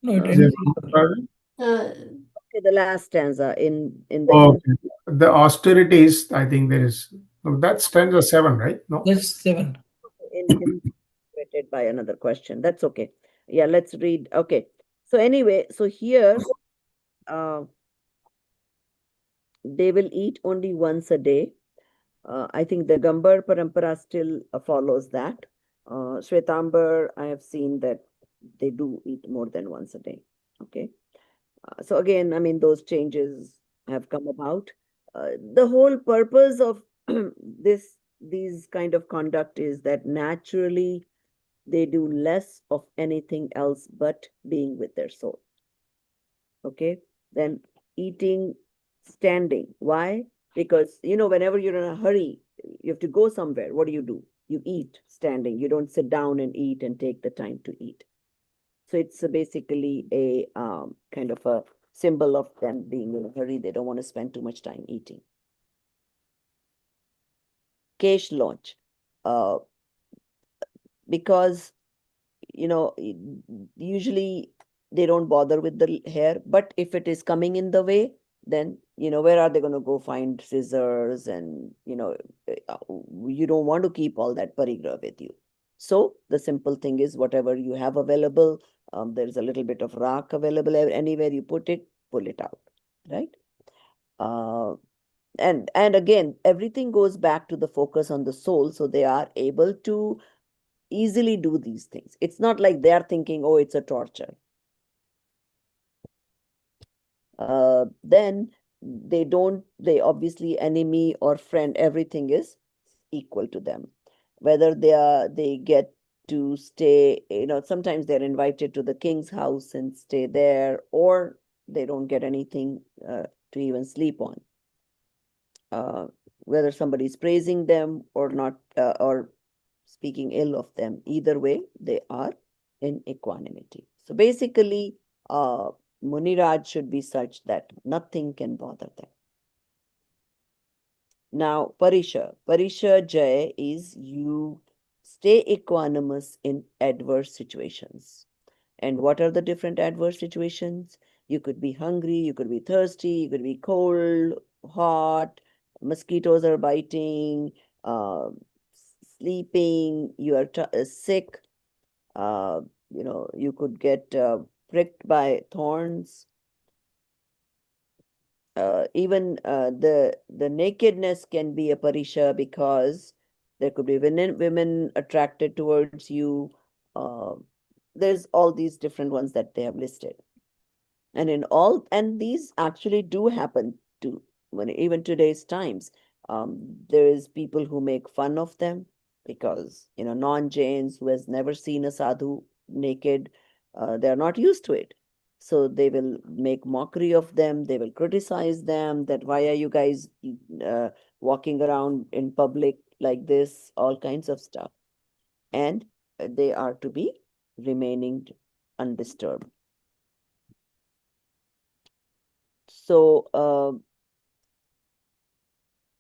no, it is it ends from the here. project? Okay, the last stanza in the Okay. Hindi. The austerities, I think there is. No, that's stanza 7, right? No. That's 7. In Hindi generated by another question. That's okay. Yeah, let's read. Okay. So anyway, so here uh, they will eat only once a day. I think the Gambar Parampara still follows that. Shwetambar, I have seen that they do eat more than once a day. Okay. So again, I mean, those changes have come about. The whole purpose of these kind of conduct is that naturally they do less of anything else but being with their soul. Okay. Then eating standing. Why? Because, whenever you're in a hurry, you have to go somewhere. What do? You eat standing. You don't sit down and eat and take the time to eat. So it's basically a kind of a symbol of them being in a hurry. They don't want to spend too much time eating. Cash launch. Because usually they don't bother with the hair, but if it is coming in the way, then where are they going to go find scissors? And you don't want to keep all that parigrah with you. So the simple thing is, whatever you have available, there's a little bit of rock available anywhere you put it, pull it out, right? And again, everything goes back to the focus on the soul, so they are able to easily do these things. It's not like they are thinking, oh, it's a torture. Then they obviously, enemy or friend, everything is equal to them. Whether they get to stay, sometimes they're invited to the king's house and stay there, or they don't get anything to even sleep on. Whether somebody's praising them or not, or speaking ill of them, either way, they are in equanimity. So basically, Muniraj should be such that nothing can bother them. Now, Parisha Jay is you stay equanimous in adverse situations. And what are the different adverse situations? You could be hungry, you could be thirsty, you could be cold, hot, mosquitoes are biting, uh, sleeping, you are sick, uh, you could get pricked by thorns. Even the nakedness can be a parisha, because there could be women attracted towards you. Uh, there's all these different ones that they have listed, and these actually do happen to when even today's times. There is people who make fun of them, because non-Jains who has never seen a sadhu naked, they are not used to it. So they will make mockery of them, they will criticize them, that why are you guys walking around in public like this, all kinds of stuff. And they are to be remaining undisturbed. So,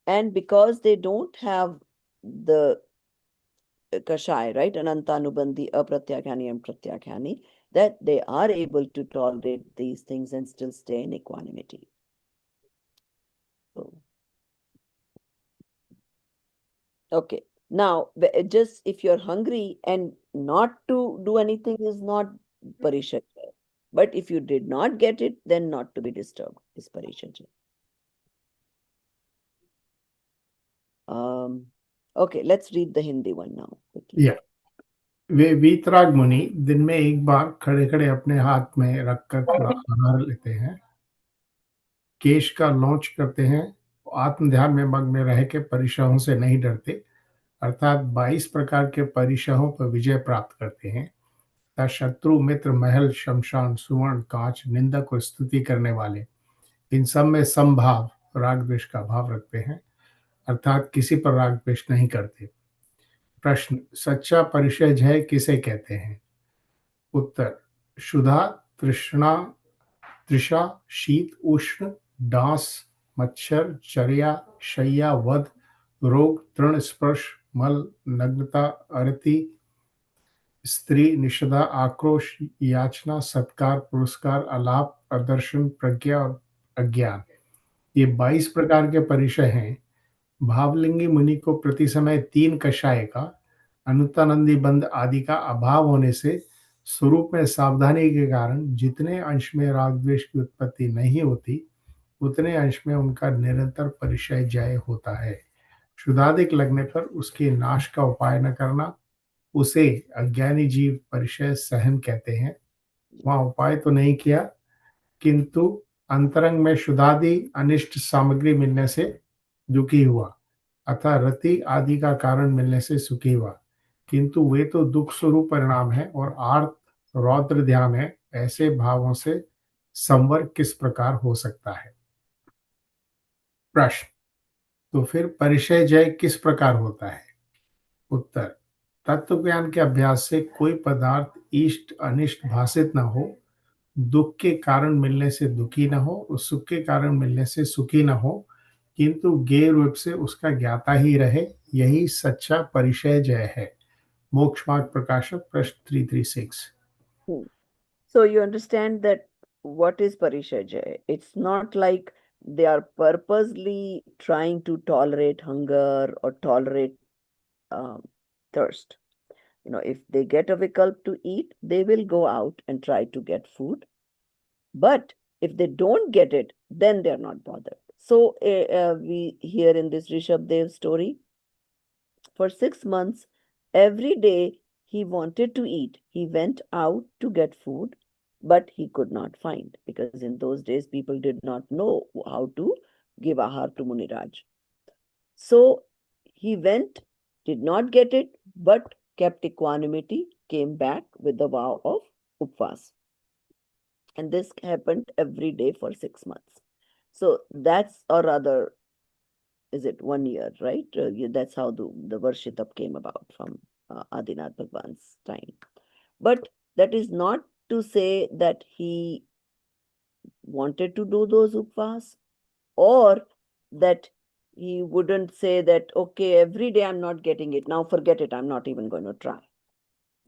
and because they don't have the kashai, right, anantanubandhi, apratyakhani and pratyakhani, that they are able to tolerate these things and still stay in equanimity. So, okay, now just if you're hungry and not to do anything is not parishajya. But if you did not get it, then not to be disturbed is parishajya. Okay, let's read the Hindi one now quickly. Yeah. वे वीतराग मुनि दिन में एक बार खड़े खड़े अपने हाथ में रखकर थोड़ा आहार लेते हैं, केश का लौंच करते हैं, आत्म ध्यान में मग्न रह के परिशहों से नहीं डरते, अर्थात 22 प्रकार के परिशहों पर विजय प्राप्त करते हैं तथा शत्रु मित्र महल शमशान सुवर्ण कांच निंदक और स्तुति करने वाले इन सब में समभाव राग द्वेष का भाव रखते हैं, अर्थात किसी पर राग द्वेष नहीं करते। प्रश्न, सच्चा परिचय जय किसे कहते हैं? उत्तर, क्षुधा, तृष्णा, तृषा, शीत, उष्ण, डांस, मच्छर, चर्या, शय्या, वध, रोग, तृण स्पर्श, मल, नग्नता, अरति, स्त्री, निषदा, आक्रोश, याचना, सत्कार, पुरस्कार, अलाप, प्रदर्शन, प्रज्ञा और अज्ञान, ये 22 प्रकार के परिचय हैं। भावलिंगी मुनि को प्रति समय 3 कषाय का, अनुत्तानंदी बंध आदि का अभाव होने से स्वरूप में सावधानी के कारण जितने अंश में राग द्वेष की उत्पत्ति नहीं होती, उतने अंश में उनका निरंतर परिचय जय होता है। क्षुधाधिक लगने पर उसके नाश का उपाय न करना, उसे अज्ञानी जीव परिचय सहन कहते हैं। वहां उपाय तो नहीं किया, किंतु अंतरंग में क्षुधादि अनिष्ट सामग्री मिलने से दुखी हुआ, अतः रति आदि का कारण मिलने से सुखी हुआ, किंतु वे तो दुख स्वरूप परिणाम है और आर्त रौद्र ध्यान है, ऐसे भावों से संवर किस प्रकार हो सकता है? प्रश्न, तो फिर परिचय जय किस प्रकार होता है? उत्तर, तत्व ज्ञान के अभ्यास से कोई पदार्थ इष्ट अनिष्ट भाषित न हो, दुख के कारण मिलने से दुखी न हो और सुख के कारण मिलने से सुखी न हो, किंतु ज्ञेय रूप से उसका ज्ञाता ही रहे, यही सच्चा परिचय जय है। मोक्ष मार्ग प्रकाशक प्रश्न 336। So you understand that what is parishajya? It's not like they are purposely trying to tolerate hunger or tolerate thirst. You know, if they get a vikalp to eat, they will go out and try to get food. But if they don't get it, then they're not bothered. So we hear in this Rishabh Dev story, for 6 months, every day he wanted to eat. He went out to get food, but he could not find, because in those days people did not know how to give ahar to Muniraj. So he went, did not get it, but kept equanimity, came back with the vow of upvas. And this happened every day for 6 months. So that's, or rather, is it 1 year, right? That's how the Varshitab came about from Adinath Bhagwan's time. But that is not to say that he wanted to do those upvas, or that he wouldn't say that, okay, every day I'm not getting it, now forget it, I'm not even going to try.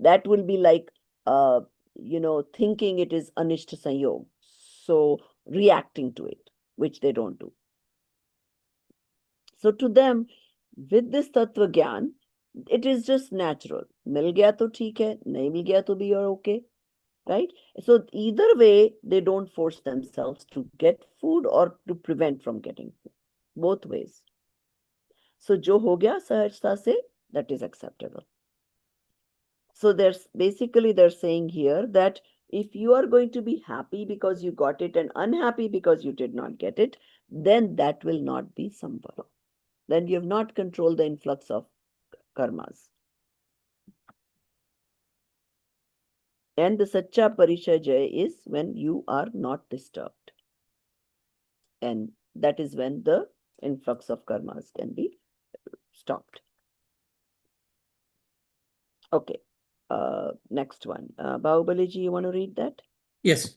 That will be like, thinking it is Anishta Sanyog, so reacting to it, which they don't do. So to them, with this Tattva Gyan, it is just natural. Mil gaya to theek hai, nahi mil gaya to bhi you're okay, right? So either way, they don't force themselves to get food or to prevent from getting food. Both ways. So jo ho gaya sahajta se, that is acceptable. So they're saying here that if you are going to be happy because you got it and unhappy because you did not get it, then that will not be samvara. Then you have not controlled the influx of karmas. And the Sacha Parishajay is when you are not disturbed. And that is when the influx of karmas can be stopped. Okay. Next one. Bahubali ji, you want to read that? Yes.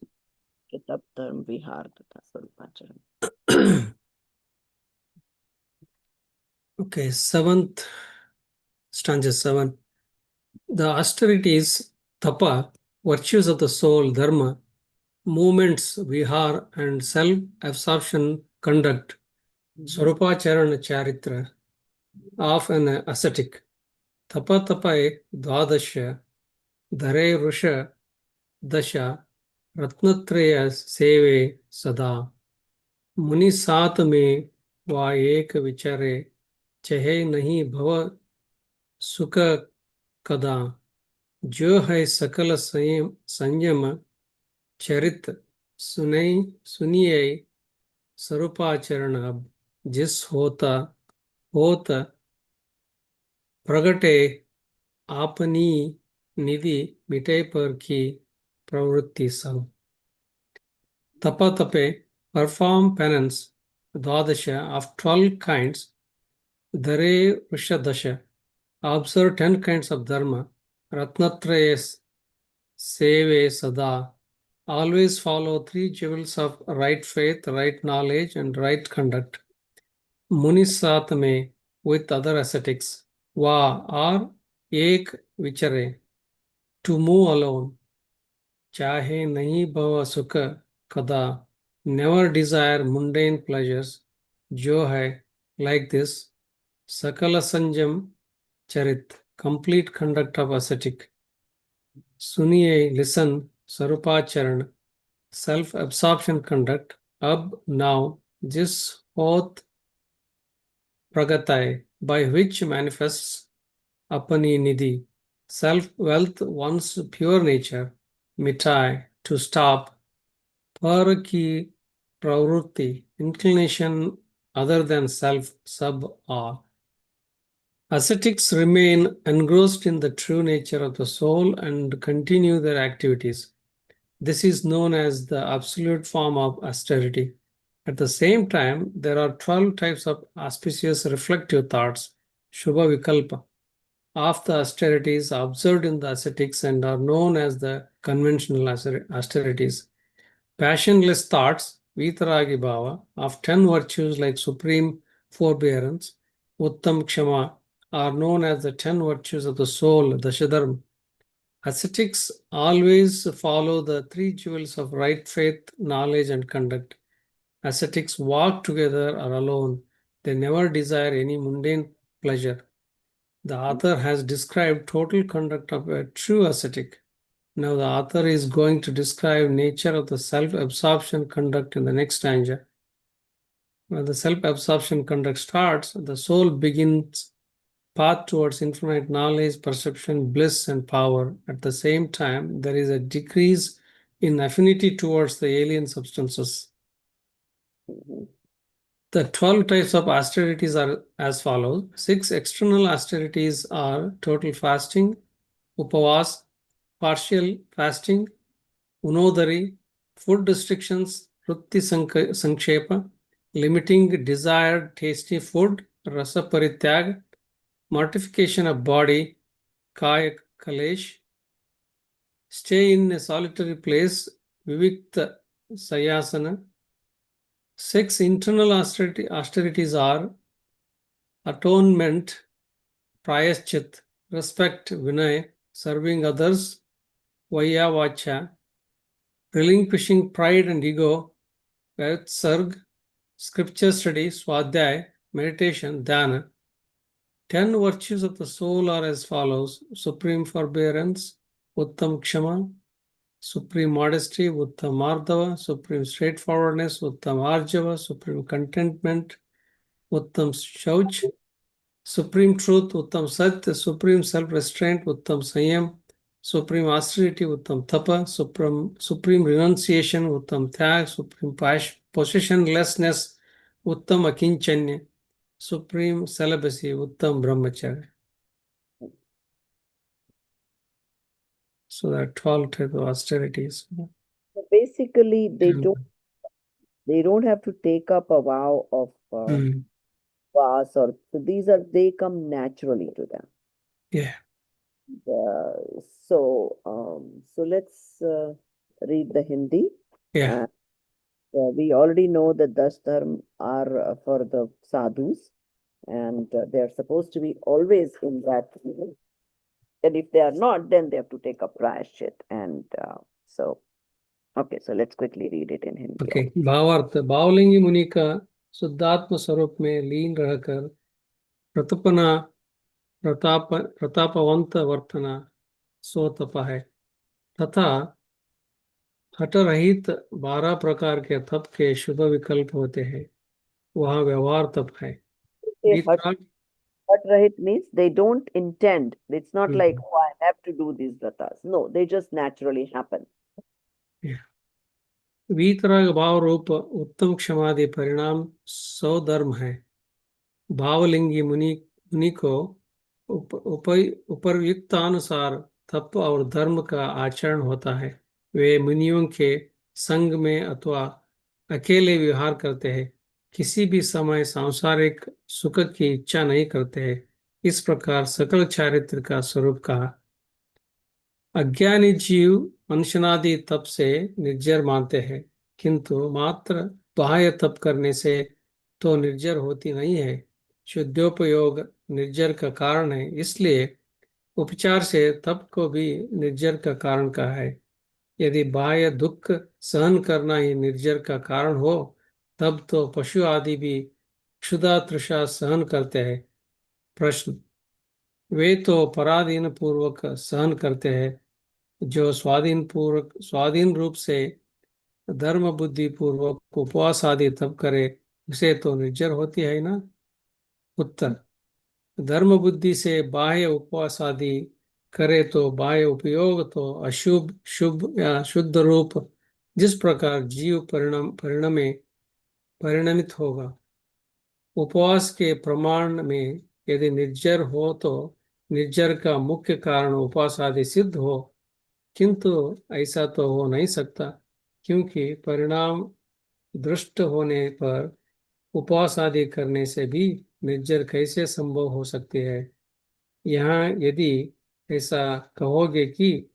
Kitab Dharm Vihar Tata Swarupacharan. Okay, 7th stanza 7. The austerities, tapa, virtues of the soul, dharma, movements, vihar, and self-absorption, conduct, Swarupacharana Charitra of an ascetic. Tapa tapae dvadasya, dhare rusha dasha, ratnatraya seve sada. Muni साथ में वा एक विचारे चहे नहीं भव सुख कदा जो है सकल संयम चरित सुनिए स्वरूपाचरण अब जिस होत प्रगटे आपनी निधि मिटे पर की प्रवृत्ति सब. Tapa tape, perform penance, dvadasha of 12 kinds, dhare vishadasha, observe 10 kinds of dharma, ratnatrayas, seve sada, always follow 3 jewels of right faith, right knowledge, and right conduct. Munisatme, with other ascetics, va or ek vichare, to move alone, chahe nahi bhava sukha kada, never desire mundane pleasures, jo hai, like this, sakala sanjam charit, complete conduct of ascetic. Suniye, listen, sarupacharan, self-absorption conduct, ab, now, jis hoth pragatai, by which manifests apani nidhi, self-wealth, one's pure nature, mitai, to stop, par ki pravrutti, inclination other than self, sub or. Ascetics remain engrossed in the true nature of the soul and continue their activities. This is known as the absolute form of austerity. At the same time, there are 12 types of auspicious reflective thoughts, Shubha Vikalpa, of the austerities observed in the ascetics and are known as the conventional austerities. Passionless thoughts, Vitaragi Bhava, of 10 virtues like supreme forbearance, Uttam Kshama, are known as the 10 virtues of the soul, Dashadharma. Ascetics always follow the 3 jewels of right faith, knowledge, and conduct. Ascetics walk together or alone. They never desire any mundane pleasure. The author has described total conduct of a true ascetic. Now the author is going to describe nature of the self-absorption conduct in the next stanza. When the self-absorption conduct starts, the soul begins path towards infinite knowledge, perception, bliss, and power. At the same time, there is a decrease in affinity towards the alien substances. The 12 types of austerities are as follows. 6 external austerities are total fasting, upavas, partial fasting, unodari, food restrictions, rutti sankshepa, limiting desired tasty food, rasa parityag, mortification of body, kaya kalesh, stay in a solitary place, vivikta sayasana. 6 internal austerities are atonement, prayaschit, respect, vinay, serving others, vayavacha, relinquishing pride and ego, sarg, scripture study, swadhyay, meditation, dhyana. 10 virtues of the soul are as follows: supreme forbearance, uttam kshama, supreme modesty, uttam ardhava, supreme straightforwardness, uttam arjava, supreme contentment, uttam shauch, supreme truth, uttam sat, supreme self-restraint, uttam sanyam, supreme austerity, uttam tapa, supreme renunciation, uttam tyag, supreme possessionlessness, uttam akinchanya, supreme celibacy, uttam brahmacharya. So there are 12 type of austerities. So basically, Mm. they don't have to take up a vow of Mm. fast, or so they come naturally to them. Yeah. So let's read the Hindi. Yeah. We already know that Das Dharm are for the sadhus, and they're supposed to be always in that. And if they are not, then they have to take up prayashchit. And okay, so let's quickly read it in Hindi. Okay भावार्थ भावलिंगी मुनि का शुद्धात्म स्वरूप में लीन रहकर प्रतपना प्रतापवंत वर्तना सो तप है तथा हठ रहित 12 प्रकार के तप के शुभ विकल्प होते हैं वह व्यवहार तप है Say वीतराग Hat Rahit means they don't intend. It's not like, hmm, oh, I have to do these vratas. No, they just naturally happen. वीतराग भाव रूप उत्तम क्षमादि परिणाम सौ धर्म है भावलिंगी मुनि को उपयुक्तानुसार तप और धर्म का आचरण होता है वे मुनियों के संग में अथवा अकेले विहार करते हैं किसी भी समय सांसारिक सुख की इच्छा नहीं करते हैं इस प्रकार सकल चारित्र का स्वरूप कहा अज्ञानी जीव अनशनादि तप से निर्जर मानते हैं किंतु मात्र बाह्य तप करने से तो निर्जर होती नहीं है शुद्धोपयोग निर्जर का कारण है इसलिए उपचार से तप को भी निर्जर का कारण कहा है यदि बाह्य दुख सहन करना ही निर्जर का कारण हो तब तो पशु आदि भी क्षुधा तृषा सहन करते हैं प्रश्न वे तो पराधीन पूर्वक सहन करते हैं जो स्वाधीन रूप से धर्म बुद्धि पूर्वक उपवास आदि तप करे उसे तो निर्जर होती है ना उत्तर धर्म बुद्धि से बाह्य उपवास आदि करे तो बाह्य उपयोग तो अशुभ शुभ या शुद्ध रूप जिस प्रकार जीव परिणमे परिणमित होगा उपवास के प्रमाण में यदि निर्जर हो तो निर्जर का मुख्य कारण उपवास आदि सिद्ध हो किंतु ऐसा तो हो नहीं सकता क्योंकि परिणाम दृष्ट होने पर उपवास आदि करने से भी निर्जर कैसे संभव हो सकती है यहाँ यदि ऐसा कहोगे कि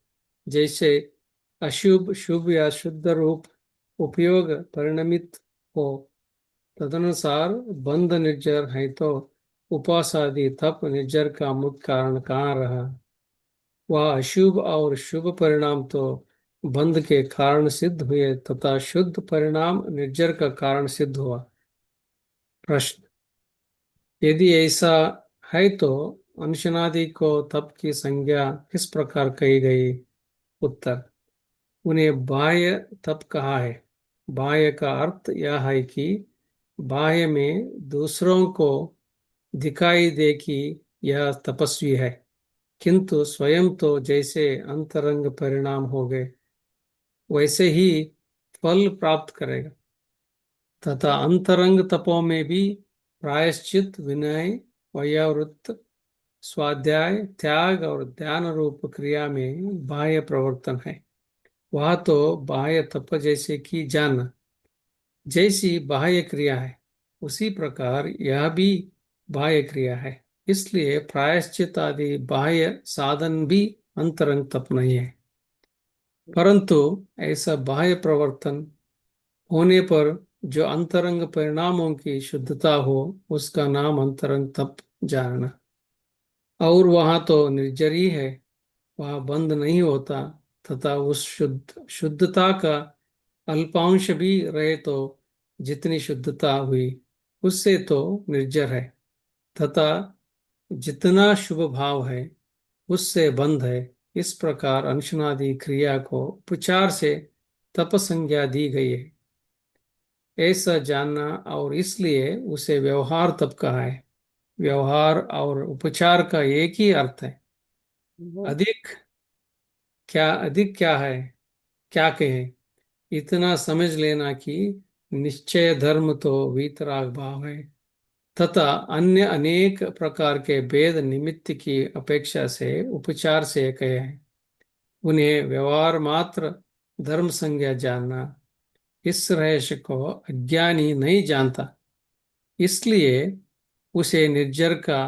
जैसे अशुभ शुभ या शुद्ध रूप उपयोग परिणमित हो तदनुसार बंध निर्जर है तो उपवास आदि तप निर्जर का मुख्य कारण कहाँ रहा वह अशुभ और शुभ परिणाम तो बंध के कारण सिद्ध हुए तथा शुद्ध परिणाम निर्जर का कारण सिद्ध हुआ प्रश्न यदि ऐसा है तो अनशनादि को तप की संज्ञा किस प्रकार कही गई उत्तर उन्हें बाह्य तप कहा है बाह्य का अर्थ यह है कि बाह्य में दूसरों को दिखाई दे कि यह तपस्वी है किंतु स्वयं तो जैसे अंतरंग परिणाम हो गए वैसे ही फल प्राप्त करेगा तथा अंतरंग तपों में भी प्रायश्चित विनय वयोवृत्त स्वाध्याय त्याग और ध्यान रूप क्रिया में बाह्य प्रवर्तन है वह तो बाह्य तप जैसे कि जान जैसी बाह्य क्रिया है उसी प्रकार यह भी बाह्य क्रिया है इसलिए प्रायश्चित आदि बाह्य साधन भी अंतरंग तप नहीं है परंतु ऐसा बाह्य प्रवर्तन होने पर जो अंतरंग परिणामों की शुद्धता हो उसका नाम अंतरंग तप जानना और वहां तो निर्जर ही है वह बंद नहीं होता तथा उस शुद्धता का अल्पांश भी रहे तो जितनी शुद्धता हुई उससे तो निर्जर है तथा जितना शुभ भाव है उससे बंध है इस प्रकार अनशनादि क्रिया को उपचार से तप संज्ञा दी गई है ऐसा जानना और इसलिए उसे व्यवहार तप कहा है व्यवहार और उपचार का एक ही अर्थ है अधिक अधिक क्या है क्या कहें इतना समझ लेना कि निश्चय धर्म तो वीतराग भाव है तथा अन्य अनेक प्रकार के भेद निमित्त की अपेक्षा से उपचार से कहे हैं उन्हें व्यवहार मात्र धर्म संज्ञा जानना, इस रहस्य को अज्ञानी नहीं जानता, इसलिए उसे निर्जर का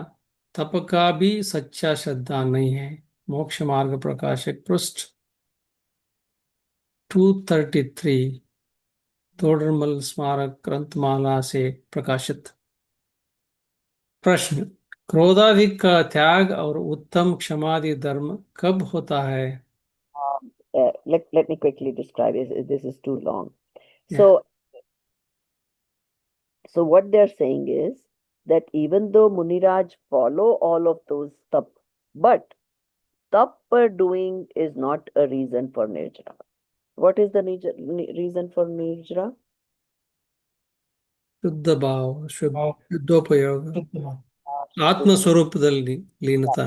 तप का भी सच्चा श्रद्धा नहीं है। मोक्ष मार्ग प्रकाशक पृष्ठ 233 तोडरमल स्मारक ग्रंथमाला से प्रकाशित। प्रश्न, क्रोधाधिक का त्याग और उत्तम क्षमादि धर्म कब होता है? Let me quickly describe it. This is too long. Yeah. So what they're saying is that even though Muniraj follow all of those tap, but tap doing is not a reason for nirjara. What is the reason for nirjara? ಶುದ್ಧ ಭಾವ, ಶುದ್ಧೋಪಯೋಗ, ಆತ್ಮಸ್ವರೂಪದಲ್ಲಿ ಲೀನತ.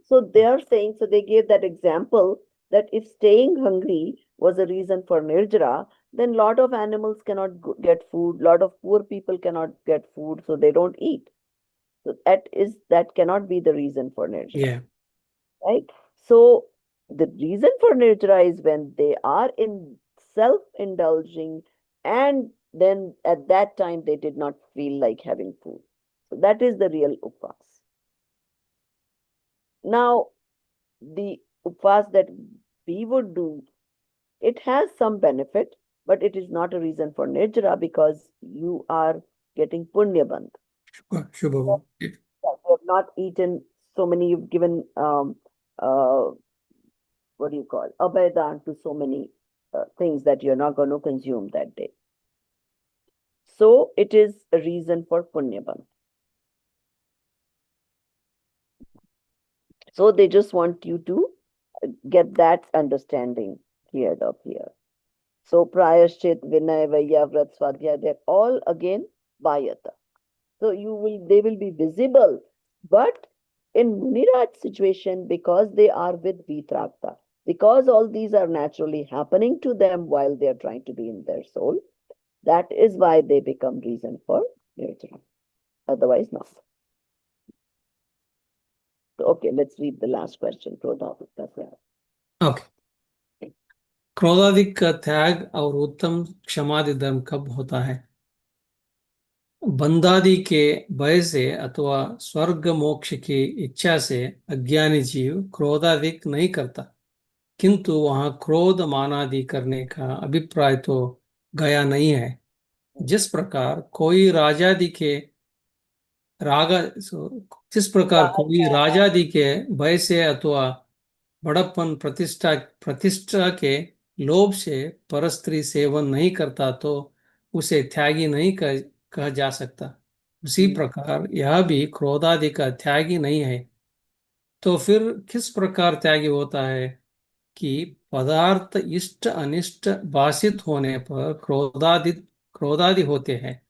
So they are saying, so they gave that example that if staying hungry was a reason for nirjara, then lot of animals cannot get food, lot of poor people cannot get food, so they don't eat. So that cannot be the reason for nirjara. Yeah. Right? So the reason for nirjara is when they are in self-indulging, and then at that time they did not feel like having food. So that is the real upvas. Now, the upvas that we would do, it has some benefit, but it is not a reason for nirjara because you are getting punya bandh. Shubha. You have not eaten so many, you've given what do you call abhaydan to so many things that you're not going to consume that day. So it is a reason for punya bandh. So they just want you to get that understanding cleared up here. So prayashchit, vinay, vayya, vrat, swadhyaya, they're all again bayata. So they will be visible, but in Muniraj situation, because they are with Vitrakta, because all these are naturally happening to them while they are trying to be in their soul, that is why they become reason for nirjara. Otherwise, not. Okay, let's read the last question. Okay. क्रोधाधिक का त्याग और उत्तम क्षमादि धर्म कब होता है? बंधादि के भय से अथवा स्वर्ग मोक्ष की इच्छा से अज्ञानी जीव क्रोधाधिक नहीं करता, किंतु वहां क्रोध मानादि करने का अभिप्राय तो गया नहीं है। जिस प्रकार कोई राजादि के भय से अथवा बड़प्पन प्रतिष्ठा के लोभ से परस्त्री सेवन नहीं करता तो उसे त्यागी नहीं कहा जा सकता, उसी प्रकार यह भी क्रोधादि का त्यागी नहीं है। तो फिर किस प्रकार त्यागी होता है कि पदार्थ इष्ट अनिष्ट भाषित होने पर क्रोधादि होते हैं,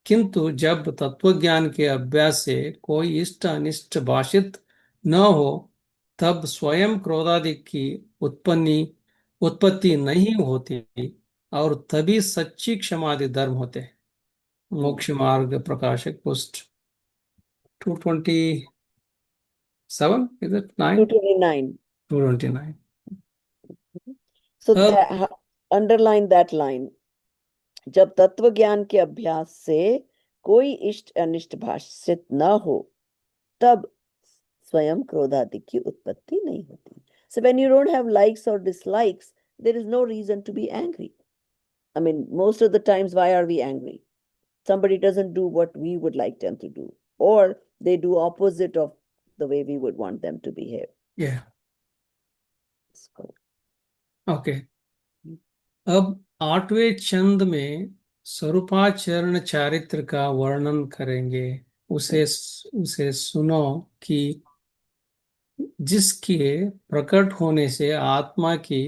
किंतु जब तत्वज्ञान के अभ्यास से कोई इष्ट अनिष्ट भाषित न हो तब स्वयं क्रोधादि की उत्पत्ति नहीं होती और तभी सच्ची क्षमादि धर्म होते हैं। मोक्ष मार्ग प्रकाशक पुष्ट 227 is it 9? 229. 229. So underline that line. जब तत्व ज्ञान के अभ्यास से कोई इष्ट अनिष्ट भाषित न हो तब स्वयं क्रोधादि की उत्पत्ति नहीं होती. So when you don't have likes or dislikes, there is no reason to be angry. I mean, most of the times, why are we angry? Somebody doesn't do what we would like them to do, or they do opposite of the way we would want them to behave. Yeah. Okay. अब 8वें छंद में स्वरूपाचरण चारित्र का वर्णन करेंगे। उसे सुनो कि जिसके प्रकट होने से आत्मा की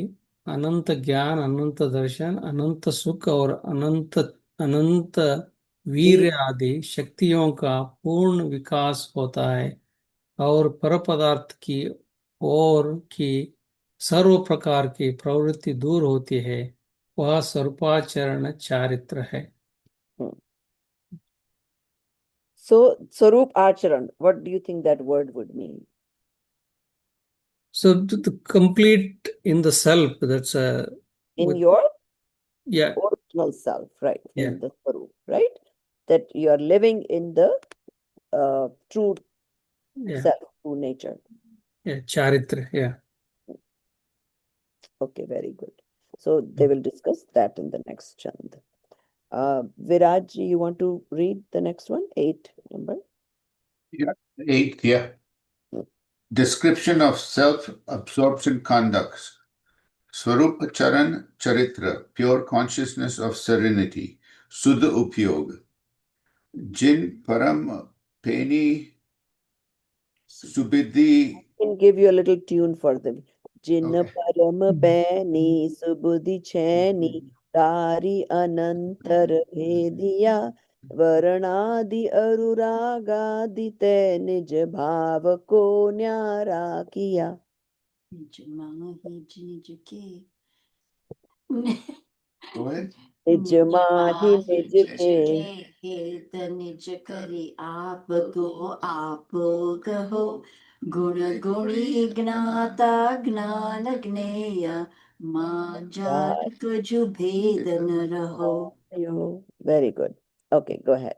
अनंत ज्ञान, अनंत दर्शन, अनंत सुख और अनंत वीर्य आदि शक्तियों का पूर्ण विकास होता है और परपदार्थ की ओर की सर्व प्रकार की प्रवृत्ति दूर होती है, वह स्वरूपाचरण चारित्र है। So, Swarup Acharan, what do you think that word would mean? So the complete in the self, that's In with, your yeah, original self, right? yeah, In the Swarup, right? That you are living in the true yeah, self, true nature. yeah, charitra, yeah. Okay, very good. So they will discuss that in the next chand. Viraj, you want to read the next one? 8 number. Yeah. 8, yeah. Description of self-absorption conducts. Swarupa Charan Charitra, pure consciousness of serenity. Sudha Upyog. Jin Param Peni Subidhi. Can give you a little tune for them. Jin Okay. param paini subudhi chैनी तारी अनंतर भेदिया वर्णादि अनुरागादि तै निज भाव को न्यारा किया. Go ahead. निज माहि निज के हेत निज करी आप को आप कहो गुण गुणी ज्ञाता ज्ञान ज्ञेय मां जान कछु भेद न रहो. Very good. Okay, go ahead.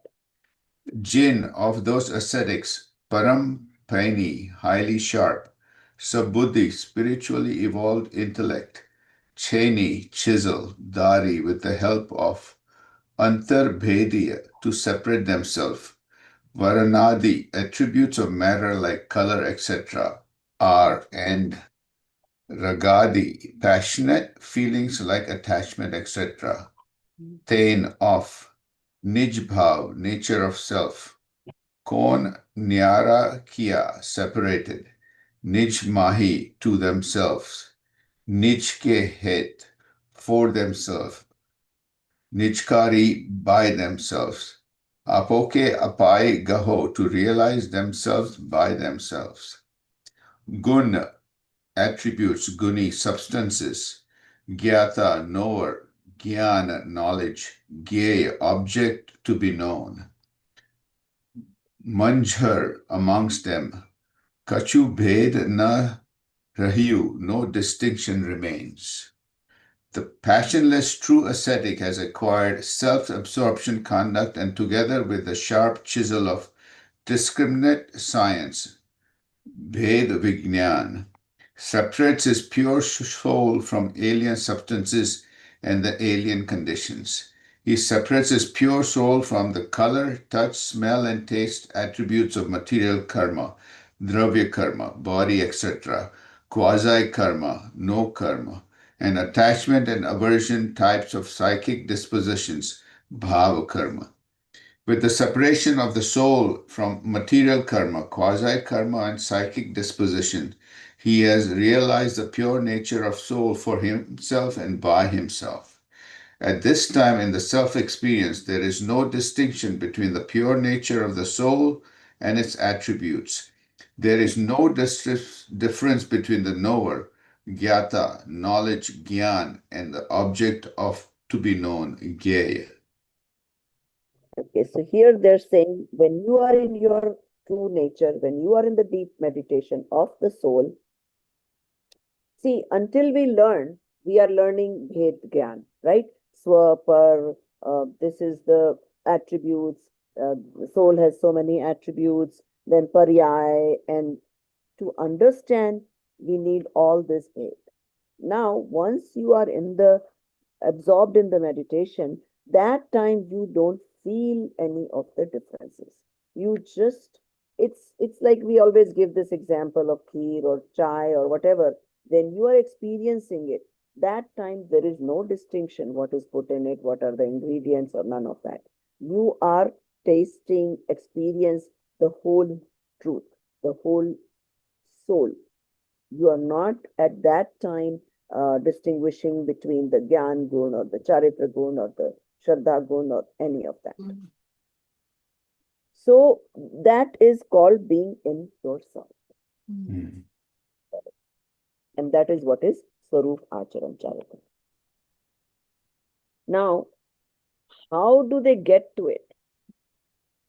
Jin of those ascetics, Param Paini, highly sharp, Sabuddhi, spiritually evolved intellect, Cheni, chisel, Dari, with the help of Antarbhediya, to separate themselves, Varanadi, attributes of matter like color, etc., are, and Ragadi, passionate feelings like attachment, etc., Tain, of, Nijbhav, nature of self, Kon Nyara Kia, separated, Nij Mahi, to themselves, Nij Ke Het, for themselves, Nijkari, by themselves, Apoke Apai Gaho, to realize themselves by themselves, Gun, attributes, Guni, substances, Gyata, knower, Gyan, knowledge, Gye, object to be known, Manjhar, amongst them, Kachu bhed na rahiyu, no distinction remains. The passionless true ascetic has acquired self-absorption conduct, and together with the sharp chisel of discriminate science, bhed vignan, separates his pure soul from alien substances and the alien conditions. He separates his pure soul from the color, touch, smell, and taste attributes of material karma, dravya karma, body, etc., quasi karma, no karma, and attachment and aversion types of psychic dispositions, bhava karma. With the separation of the soul from material karma, quasi karma, and psychic disposition, he has realized the pure nature of soul for himself and by himself. At this time in the self-experience, there is no distinction between the pure nature of the soul and its attributes. There is no difference between the knower, gyata, knowledge, gyan, and the object of to be known, gyeya. Okay, so here they're saying when you are in your true nature, when you are in the deep meditation of the soul, see, until we are learning Bhed Gyan, right? Swapar, this is the attributes, the soul has so many attributes, then Paryay, and to understand, we need all this Bhed. Now, once you are absorbed in the meditation, that time you don't feel any of the differences. You just, it's like we always give this example of kheer or chai or whatever. When you are experiencing it, that time there is no distinction what is put in it, what are the ingredients, or none of that. You are tasting, experience the whole truth, the whole soul. You are not at that time distinguishing between the Gyan Gun or the Charitra Gun or the Shraddha Gun or any of that. So that is called being in yourself. Mm. And that is what is Swarup Acharan Charitra. Now, how do they get to it?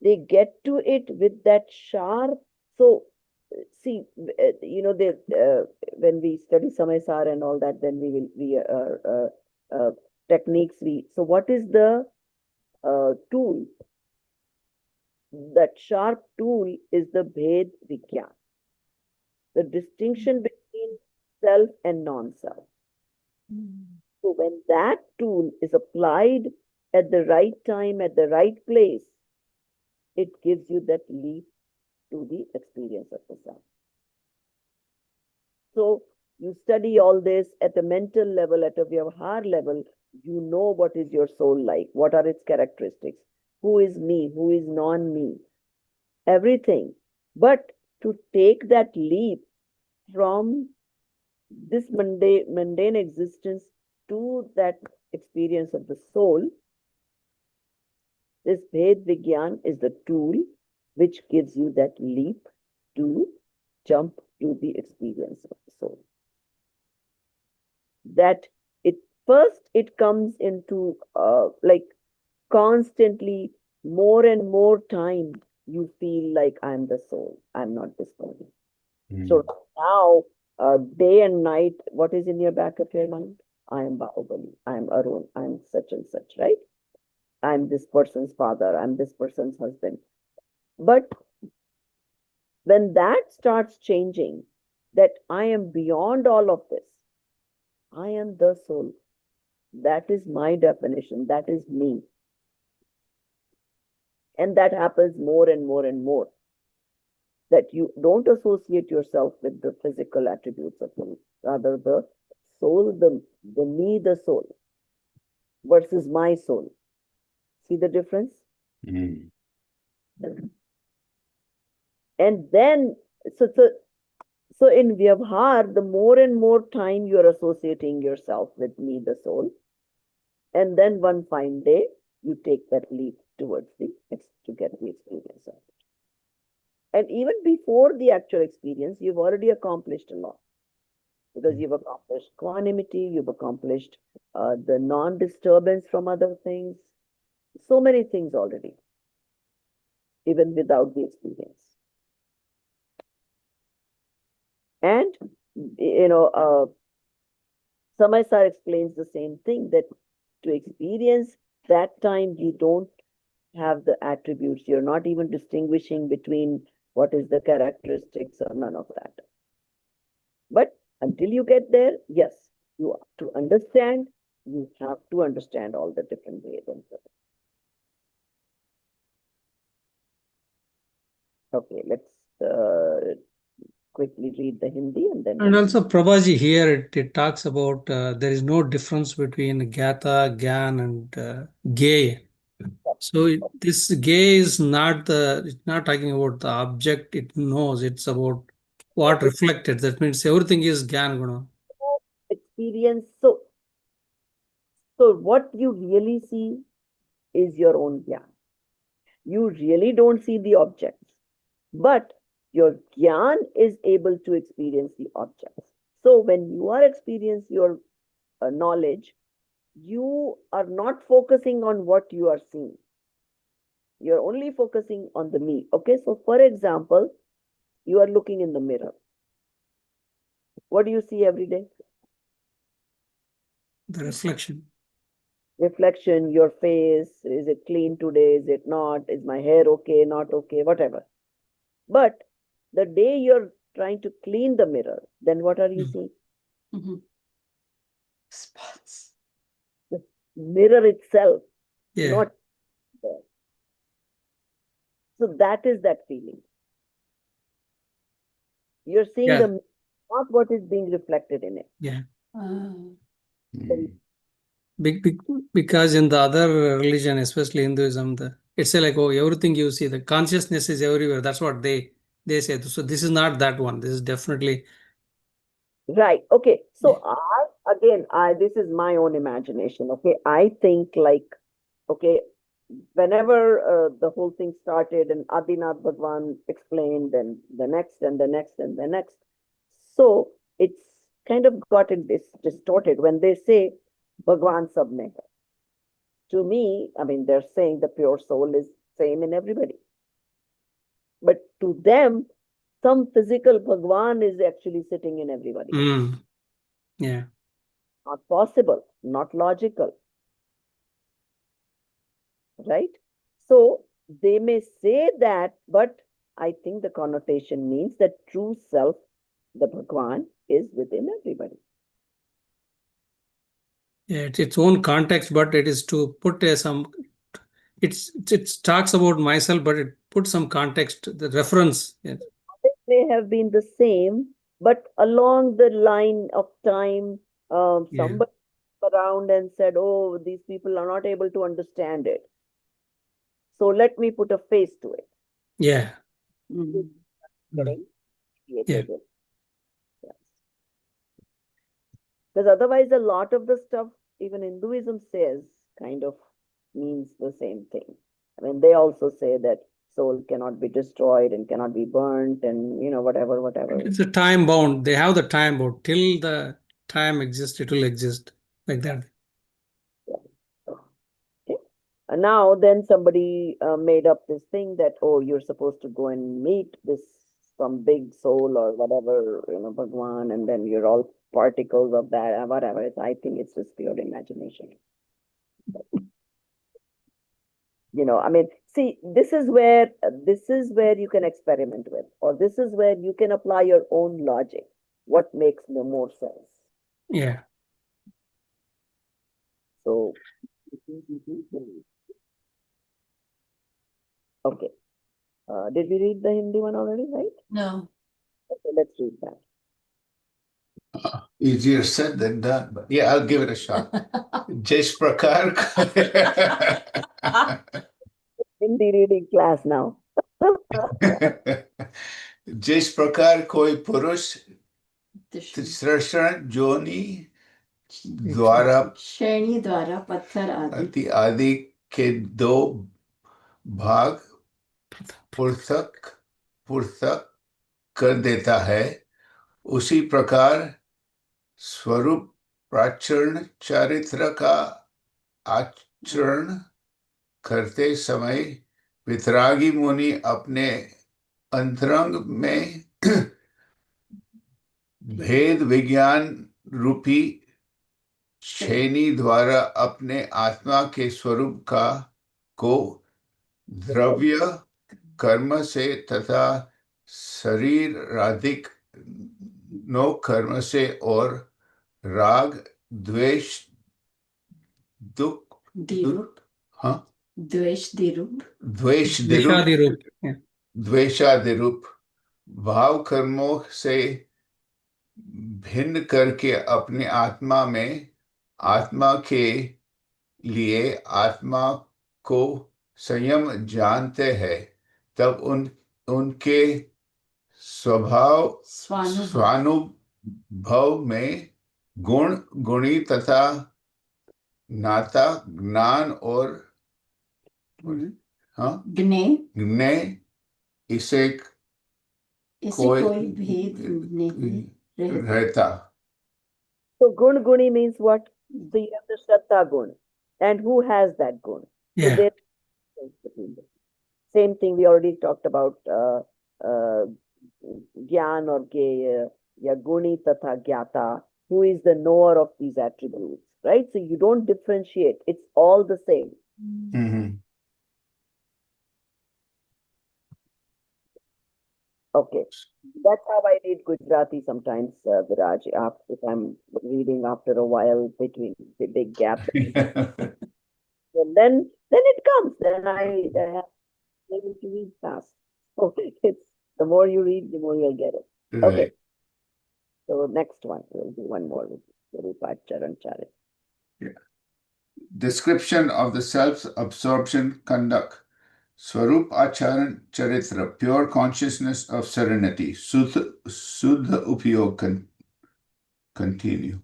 They get to it with that sharp. So see, when we study Samaysar and all that, then techniques. So what is the tool? That sharp tool is the Bhed Vigyan, the distinction between self and non-self. So when that tool is applied at the right time, at the right place, it gives you that leap to the experience of the self. So you study all this at a mental level, at a vyavahar level, you know what is your soul like, what are its characteristics, who is me, who is non-me, everything. But to take that leap from this mundane existence to that experience of the soul, this Bhed Vigyan is the tool which gives you that leap to jump to the experience of the soul. That it comes into like constantly, more and more time, you feel like I'm the soul, I'm not this body. So now, day and night, what is in your back of your mind? I am Bahubali, I am Arun, I am such and such, right? I'm this person's father, I'm this person's husband. But when that starts changing, that I am beyond all of this, I am the soul. That is my definition, that is me. And that happens more and more and more. That you don't associate yourself with the physical attributes of me, rather the soul, the me, the soul, versus my soul. See the difference? Mm. And then, so in Vyavhar, the more and more time you're associating yourself with me, the soul, and then one fine day, you take that leap towards to get the experience of it. And even before the actual experience, you've already accomplished a lot. Because you've accomplished equanimity, you've accomplished the non-disturbance from other things, so many things already, even without the experience. And, Samay Sir explains the same thing, that to experience that time, you don't have the attributes. You're not even distinguishing between what is the characteristics or none of that. But until you get there, yes, you have to understand, you have to understand all the different ways. Okay, let's quickly read the Hindi and then. And also, Prabhaji, here it talks about there is no difference between Gatha, Gyan, and Gay. So this Gay is it's not talking about the object it knows, it's about what reflected. That means everything is Gyan Guna. Experience. So what you really see is your own Gyan. You really don't see the objects, but your Gyan is able to experience the objects. So when you are experiencing your knowledge, you are not focusing on what you are seeing. You're only focusing on the me. Okay, so for example, you are looking in the mirror. What do you see every day? The reflection. Reflection, your face, is it clean today, is it not, is my hair okay, not okay, whatever. But the day you're trying to clean the mirror, then what are you seeing? Spots. The mirror itself, Yeah. not there. So that is that feeling. You're seeing Yeah. not what is being reflected in it. Yeah. Mm. Because in the other religion, especially Hinduism, it's like, oh, everything you see, the consciousness is everywhere. That's what they say. So this is not that one. This is definitely Right. Okay. So this is my own imagination. Okay. I think like, okay, whenever the whole thing started and Adinath Bhagwan explained, and the next and the next and the next. So it's kind of gotten distorted when they say Bhagwan sab mein hai. To me, I mean, they're saying the pure soul is same in everybody. But to them, some physical Bhagwan is actually sitting in everybody. Yeah. Not possible, not logical, right? So they may say that, but I think the connotation means that true self, the Bhagwan, is within everybody. Yeah, it's its own context, but it is to put some. It talks about myself, but it puts some context, the reference. Yes. It may have been the same, but along the line of time, Yeah. somebody around and said, "Oh, these people are not able to understand it. So let me put a face to it." Yeah. Mhm. Getting Yeah. created it. Yes. Because otherwise, a lot of the stuff even Hinduism says kind of means the same thing. I mean, they also say that soul cannot be destroyed and cannot be burnt, and whatever. It's a time bound. They have the time bound. Till the time exists, it will exist like that. Okay. And now then somebody made up this thing that, oh, you're supposed to go and meet this some big soul or whatever, Bhagwan, and then you're all particles of that, whatever. I think it's just pure imagination. I mean, see, this is where you can experiment with, or this is where you can apply your own logic. What makes the more sense? Yeah. So, okay. Did we read the Hindi one already, right? No. Okay, let's read that. Easier said than done, but yeah, I'll give it a shot. जिस प्रकार Hindi reading class now. जिस प्रकार कोई पुरुष Tishri. सृष्टि जोनि द्वारा श्रेणी द्वारा पत्थर आदि आदि के दो भाग पृथक पृथक कर देता है, उसी प्रकार स्वरूप प्राचरण चरित्र का आचरण करते समय वितरागी मुनि अपने अंतरंग में भेद विज्ञान रूपी श्रेणी द्वारा अपने आत्मा के स्वरूप को द्रव्य कर्म से तथा शरीराधिक नो कर्म से और राग द्वेष दुख दिरूप हाँ द्वेष दिरूप Vishadirup. Yeah. द्वेषादिरूप भाव कर्मों से भिन्न करके अपने आत्मा में आत्मा के लिए आत्मा को संयम जानते हैं, तब उनके स्वानुभव में गुण गुणी तथा नाता ज्ञान और ज्ञे इसे कोई भेद नहीं रहता. So gun guni means what? So you have the Shraddha gun. And who has that gun? So Yeah. there is between them. Same thing we already talked about Gyan or Geya, ya Guni Tatha Gyata, who is the knower of these attributes, right? So you don't differentiate. It's all the same. Mm-hmm. Okay. That's how I read Gujarati sometimes, Viraj, if I'm reading after a while between the big gap. And then it comes. Then I have able to read fast. So it's the more you read, the more you'll get it. Okay. Right. So next one, we'll do one more with Rupa Charan Charit. Yeah. Description of the self-absorption conduct. Swarup Acharan Charitra, pure consciousness of serenity. Suddha Upyog continue.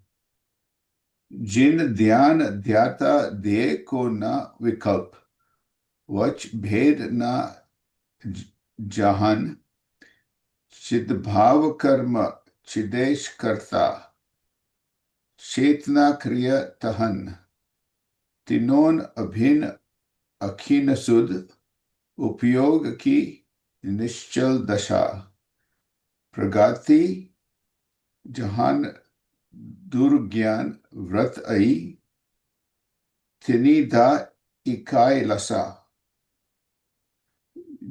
जिन ध्यान ध्याता देह को न विकल्प वच भेद न जहन चिद्भाव कर्म चिदेश करता चेतना क्रिया तहन तिनोन अभिन्न अखिन सुध उपयोग की निश्चल दशा Pragati Jahan Durgyan Vrat Ai Tinida Ikai Lasa.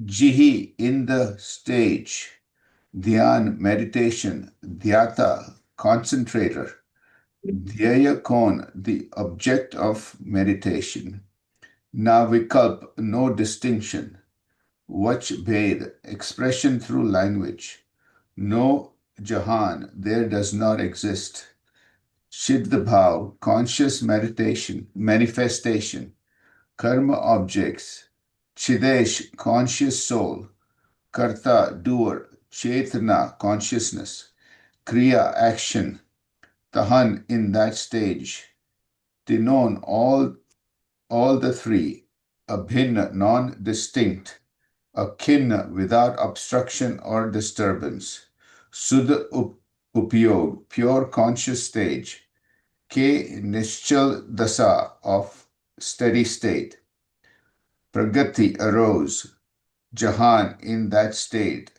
Jihi in the stage. Dhyan meditation. Dhyata concentrator. Dhyaya kon the object of meditation. Na vikalp no distinction. Vach bhed expression through language. No Jahan there does not exist. Siddha bhav conscious meditation manifestation. Karma objects. Chidesh conscious soul. Karta doer. Chetana consciousness. Kriya action. Tahan in that stage. Tinon all the three. Abhinna non-distinct. Akin without obstruction or disturbance. Sudha upyog pure conscious stage. K nischal dasa of steady state. Pragati arose. Jahan in that state.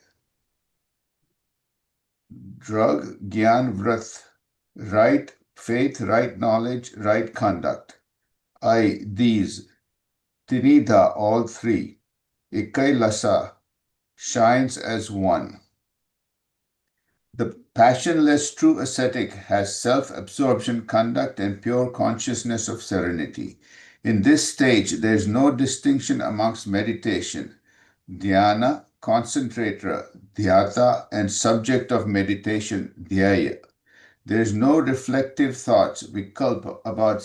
Drug Gyan Vrat right faith, right knowledge, right conduct. I these Tinida all three. Ikai Lasa shines as one. The passionless true ascetic has self-absorption, conduct, and pure consciousness of serenity. In this stage, there is no distinction amongst meditation, dhyana, concentrator, dhyata, and subject of meditation, dhyaya. There is no reflective thoughts, vikalpa, about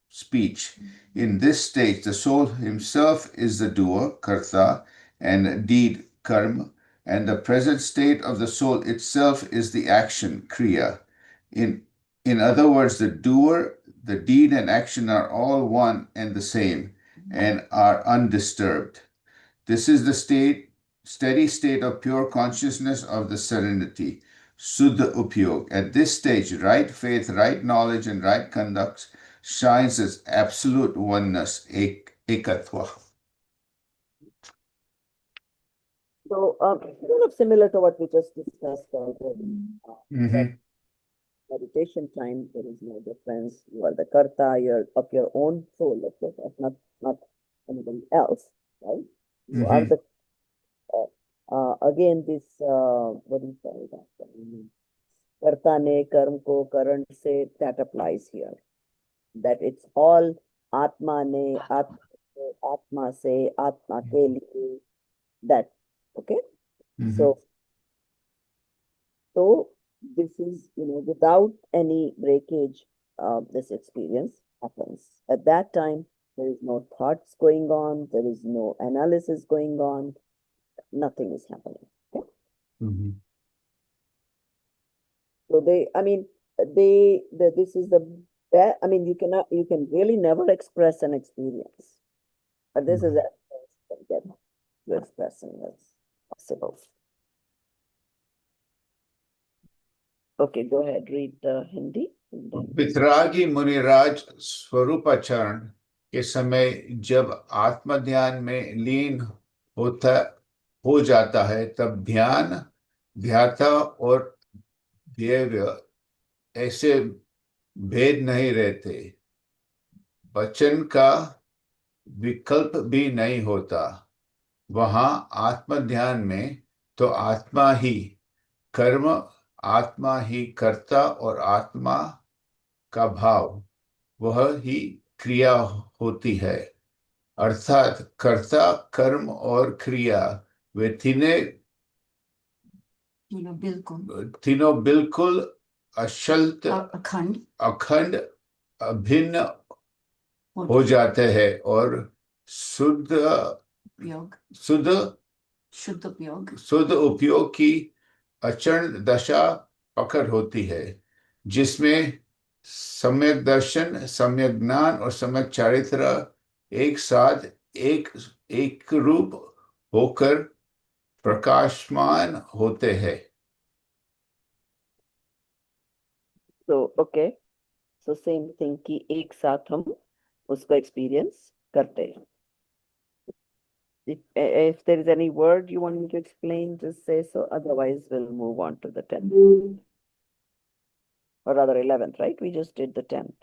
speech. In this stage, the soul himself is the doer, karta, and deed, karma, and the present state of the soul itself is the action, kriya. In other words, the doer, the deed, and action are all one and the same and are undisturbed. This is the steady state of pure consciousness of the serenity, Suddha Upyog. At this stage, right faith, right knowledge, and right conduct shines as absolute oneness, ekatva. So, kind of similar to what we just discussed already. That meditation time, there is no difference. You are the karta, you're of your own soul, of course, not anybody else, right? You are the again this what do you call that? Karta ne karm ko karan se, that applies here. That it's all atma ne atma se atma ke liye, that okay. So this is, without any breakage, this experience happens. At that time, there is no thoughts going on, there is no analysis going on, nothing is happening. Okay? So this is the best. I mean, you can really never express an experience, but this is as best you can get to expressing as possible. Okay, go ahead, read the Hindi. वितरागी मुनिराज स्वरूपाचरण के समय जब आत्म ध्यान में लीन हो जाता है, तब ध्यान, ध्याता और ध्येय ऐसे भेद नहीं रहते। वचन का विकल्प भी नहीं होता। वहां आत्म ध्यान में तो आत्मा ही कर्म, आत्मा ही कर्ता और आत्मा का भाव वह ही क्रिया होती है। अर्थात कर्ता, कर्म और क्रिया वे तीनों बिल्कुल अखंड अभिन्न हो जाते हैं और शुद्ध उपयोग की अचरण दशा पकड़ होती है, जिसमें सम्यक दर्शन, सम्यक ज्ञान और सम्यक चारित्र एक साथ एक रूप होकर प्रकाशमान होते हैं। ओके, सो सेम थिंग कि एक साथ हम उसको एक्सपीरियंस करते हैं। If there is any word you want me to explain, just say so. Otherwise, we'll move on to the 10th. Or rather 11th, right? We just did the 10th.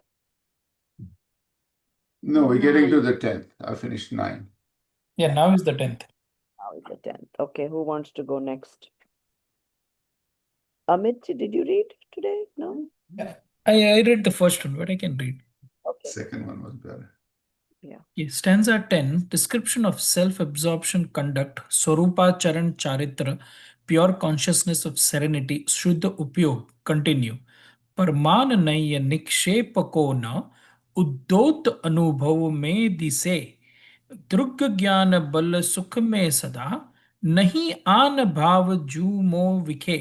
No, we're getting to the 10th. I finished 9. Yeah, now is the 10th. Now is the 10th. Okay, who wants to go next? Amit, did you read today? No? Yeah. I read the first one, but I can read. Okay. Second one was better. Yeah. Okay, stanza 10, description of self-absorption conduct, Swarupa Charan Charitra, pure consciousness of serenity, Shuddha Upyog, continue. Parman नय निक्षेप को न उद्योत अनुभव में दिसे दृग ज्ञान बल सुख में सदा नहीं आन भाव जू मो विखे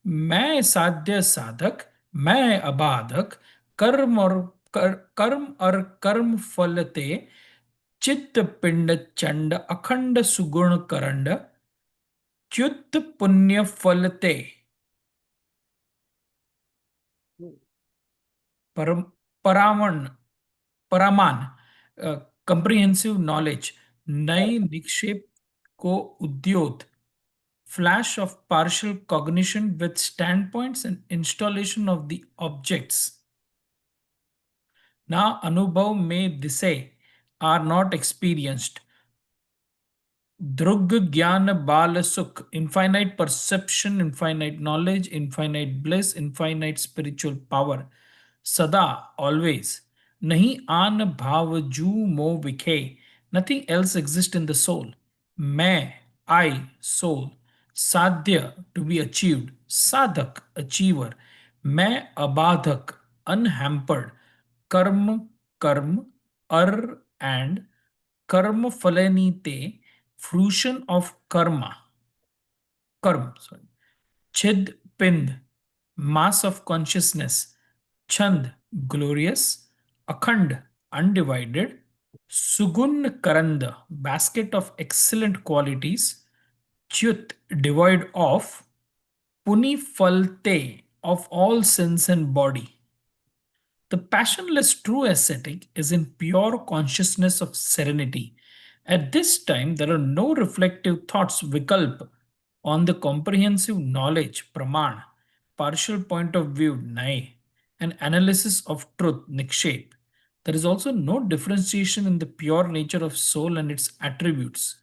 मैं साध्य साधक मैं अबाधक कर्म और कर्म फल ते चित्त पिंड चंड अखंड सुगुण करंड च्युत पुण्य फल ते परम परामण परामान comprehensive knowledge नई निक्षेप को Udyot flash of partial cognition with standpoints and installation of the objects ना अनुभव में दिसे are not experienced Drug Gyan Bala Sukh, infinite perception, infinite knowledge, infinite bliss, infinite spiritual power. Sada, always. Nahi an bhav ju mo vikhe. Nothing else exists in the soul. Main, I, soul. Sadhya, to be achieved. Sadhak, achiever. Main abadhak, unhampered. Karm, and karma phalanite, fruition of karma, chid pind, mass of consciousness, chand, glorious, akhand, undivided, sugun karanda, basket of excellent qualities, chyut, devoid of, puni falte, of all sense and body. The passionless true ascetic is in pure consciousness of serenity. At this time, there are no reflective thoughts, vikalp, on the comprehensive knowledge, praman, partial point of view, nai, and analysis of truth, nikshep. There is also no differentiation in the pure nature of soul and its attributes.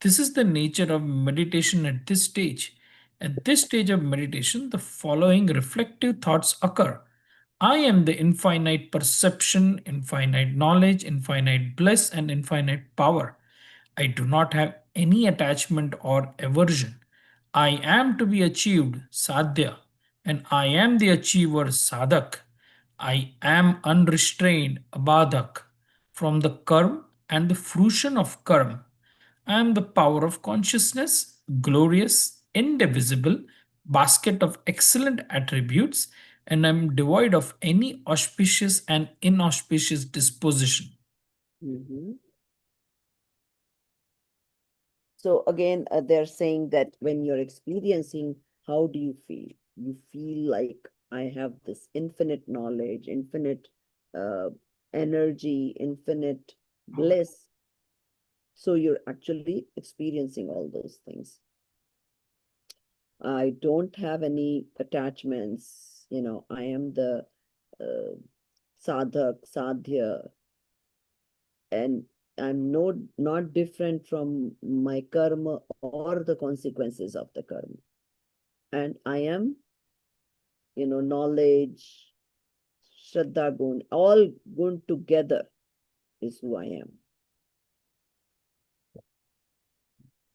This is the nature of meditation at this stage. At this stage of meditation, the following reflective thoughts occur. I am the infinite perception, infinite knowledge, infinite bliss, and infinite power. I do not have any attachment or aversion. I am to be achieved, sadhya, and I am the achiever, sadhak. I am unrestrained, abadhak, from the karm and the fruition of karm. I am the power of consciousness, glorious, indivisible, basket of excellent attributes, and I am devoid of any auspicious and inauspicious disposition. Mhm. So again, they're saying that when you're experiencing, how do you feel? You feel like I have this infinite knowledge, infinite uh, energy, infinite bliss. So you're actually experiencing all those things. I don't have any attachments. I am the sadhak, sadhya, and I'm not different from my karma or the consequences of the karma. And I am, knowledge, Shraddha gun, all gun together is who I am.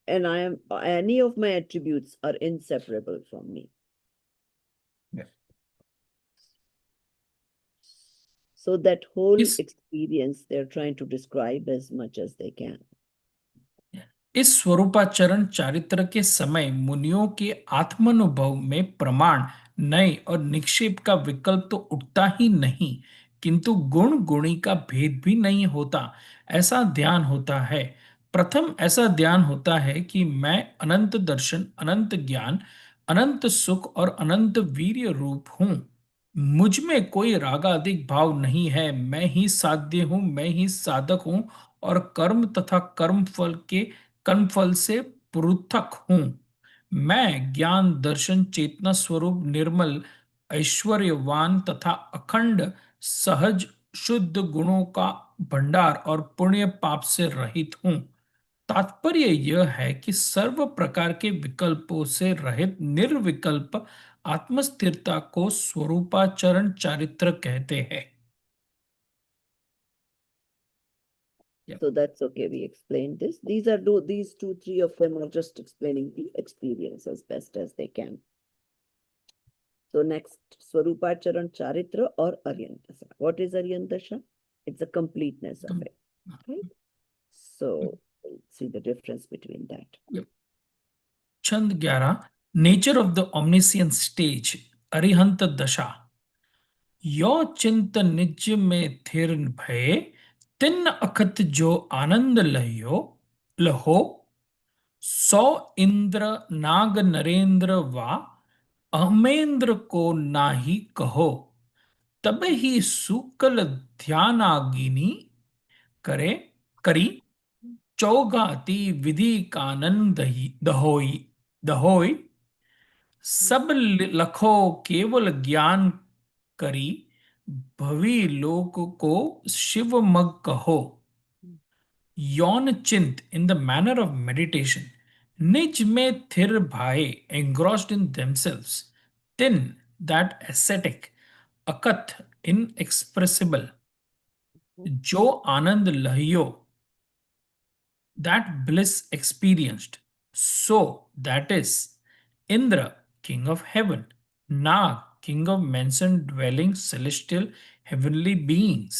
And any of my attributes are inseparable from me. Yeah. So that whole Yes. experience they're trying to describe as much as they can. इस स्वरूपाचरण चारित्र के समय मुनियों के आत्मानुभव में प्रमाण नए और निक्षेप का विकल्प तो उठता ही नहीं, किंतु गुण गुणी का भेद भी नहीं होता, ऐसा ध्यान होता है। प्रथम ऐसा ध्यान होता है कि मैं अनंत दर्शन, अनंत ज्ञान, अनंत सुख और अनंत वीर्य रूप हूं। मुझ में कोई रागाधिक भाव नहीं है, मैं ही साध्य हूं, मैं ही साधक हूं और कर्म तथा कर्म फल के कनफल से पृथक हूं। मैं ज्ञान दर्शन चेतना स्वरूप निर्मल ऐश्वर्यवान तथा अखंड सहज शुद्ध गुणों का भंडार और पुण्य पाप से रहित हूं। तात्पर्य यह है कि सर्व प्रकार के विकल्पों से रहित निर्विकल्प आत्मस्थिरता को स्वरूपाचरण चारित्र कहते हैं। So that's okay. We explained this. These two, three of them are just explaining the experience as best as they can. So next, Swarupacharan Charitra or Aryantasa. What is Aryantasa? It's the completeness of it. Right? So we'll see the difference between that. Chand 11 Nature of the omniscient stage Arihant Dasha यो चिंत निज में थिर भय तिन अखत जो आनंद लहो सौ इंद्र नाग नरेंद्र वा अहमेंद्र को नाही कहो तब ही सुकल ध्यानागिनी करे करी चौगाती विधि कानन दहोई सब लखो केवल ज्ञान करी भवी लोक को शिव मग कहो यौन चिंत in the manner of meditation निज में थिर भाए engrossed in themselves tin that ascetic अकथ inexpressible जो आनंद लहियो that bliss experienced so that is Indra king of heaven Nag king of mentioned dwelling celestial heavenly beings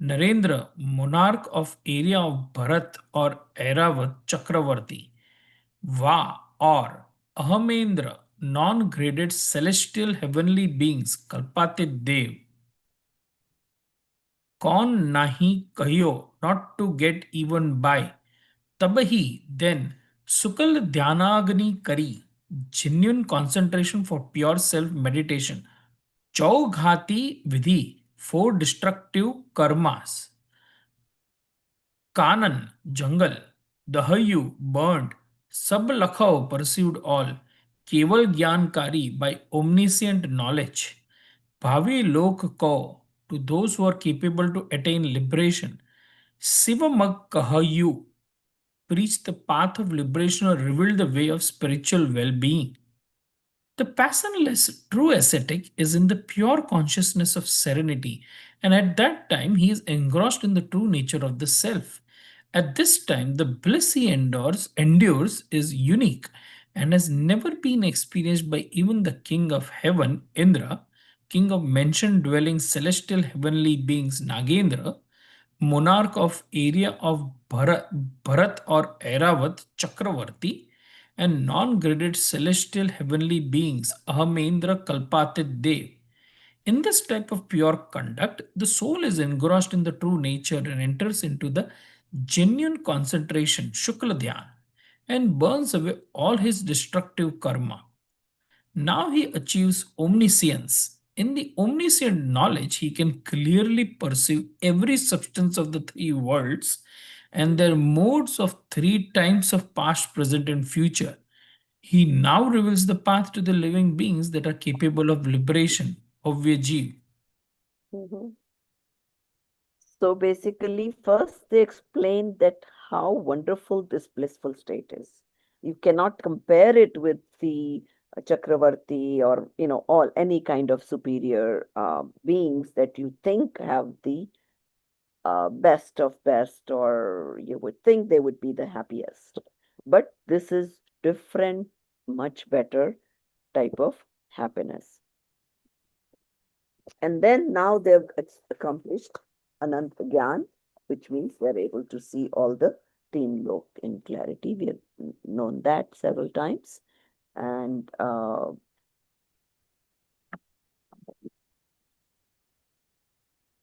Narendra, monarch of area of Bharat or Airavat Chakravarti, Va or Ahamendra, non-graded celestial heavenly beings, Kalpatit Dev. Kaun nahi kahiyo, not to get even by. Tabahi, then, Sukal Dhyanagni Kari, genuine concentration for pure self-meditation. Chaughati Vidhi, four destructive karmas. Kanan, jungle, Dahayu, burned, Sab Lakhau pursued all, Keval Gyankari by omniscient knowledge, Bhavi Lok Ko, to those who are capable to attain liberation, Sivamag Kahayu, preached the path of liberation or revealed the way of spiritual well being. The passionless true ascetic is in the pure consciousness of serenity, and at that time he is engrossed in the true nature of the self. At this time, the bliss he endures is unique and has never been experienced by even the king of heaven, Indra, king of mentioned dwelling celestial heavenly beings, Nagendra, monarch of area of Bharat or Airavat, Chakravarti, and non-graded celestial heavenly beings, Ahamendra Kalpatit Dev. In this type of pure conduct, the soul is engrossed in the true nature and enters into the genuine concentration, Shukla Dhyan, and burns away all his destructive karma. Now he achieves omniscience. In the omniscient knowledge, he can clearly perceive every substance of the three worlds and their modes of three times of past, present, and future. He now reveals the path to the living beings that are capable of liberation, Obvyajiv. Mhm. So basically, first they explain that how wonderful this blissful state is. You cannot compare it with the Chakravarti or all any kind of superior beings that you think have the best of best, or you would think they would be the happiest. But this is different, much better type of happiness. And then now they've accomplished Anant Gyan, which means they're able to see all the teen lok in clarity. We have known that several times. And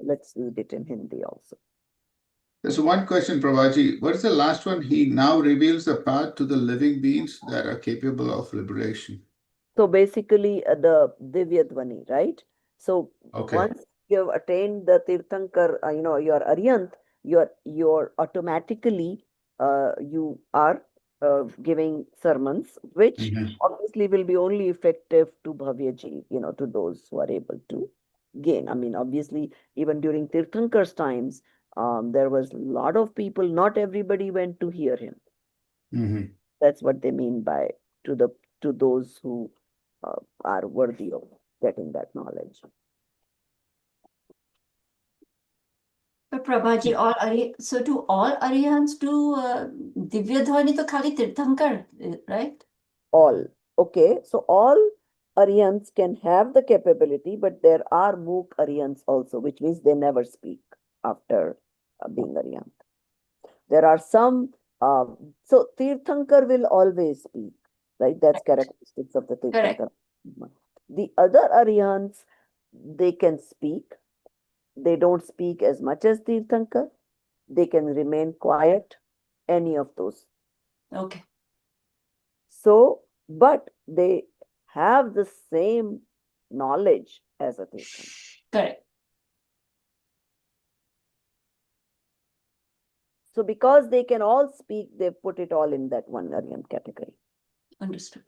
let's read it in Hindi also. There's one question, Prabhaji. What is the last one? He now reveals the path to the living beings that are capable of liberation. So basically, the Divya Dvani, right? So Okay. once you have attained the Tirthankar, your Aryant, you're automatically you are giving sermons, which Mhm. obviously will be only effective to Bhavyaji, to those who are able to gain. I mean, obviously, even during Tirthankar's times, there was a lot of people, not everybody went to hear him. Mhm. That's what they mean by to those who are worthy of getting that knowledge. But Prabhaji, so do all Arihants do Divya Dhwani to Khali Tirthankar, right? All. Okay, so all Aryans can have the capability, but there are Mook Aryans also, which means they never speak after being Aryant. There are some, so Tirthankar will always speak, right? That's characteristics of the Correct. Tirthankar. The other Aryans, they can speak. They don't speak as much as Tirthankar. They can remain quiet, any of those. Okay. So, but they have the same knowledge as a Tirthankar. Correct. So, because they can all speak, they put it all in that one Aryan category. Understood.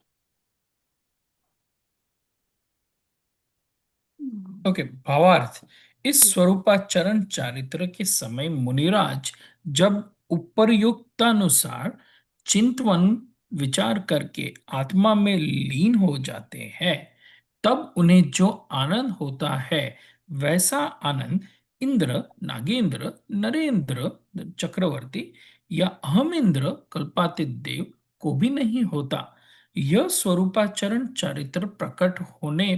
Okay भावार्थ इस स्वरूपाचरण चारित्र के समय मुनिराज जब उपर्युक्तानुसार चिंतवन विचार करके आत्मा में लीन हो जाते हैं तब उन्हें जो आनंद होता है वैसा आनंद इंद्र नागेंद्र नरेंद्र चक्रवर्ती या अहम इंद्र कल्पातीत देव को भी नहीं होता यह स्वरूपाचरण चारित्र प्रकट होने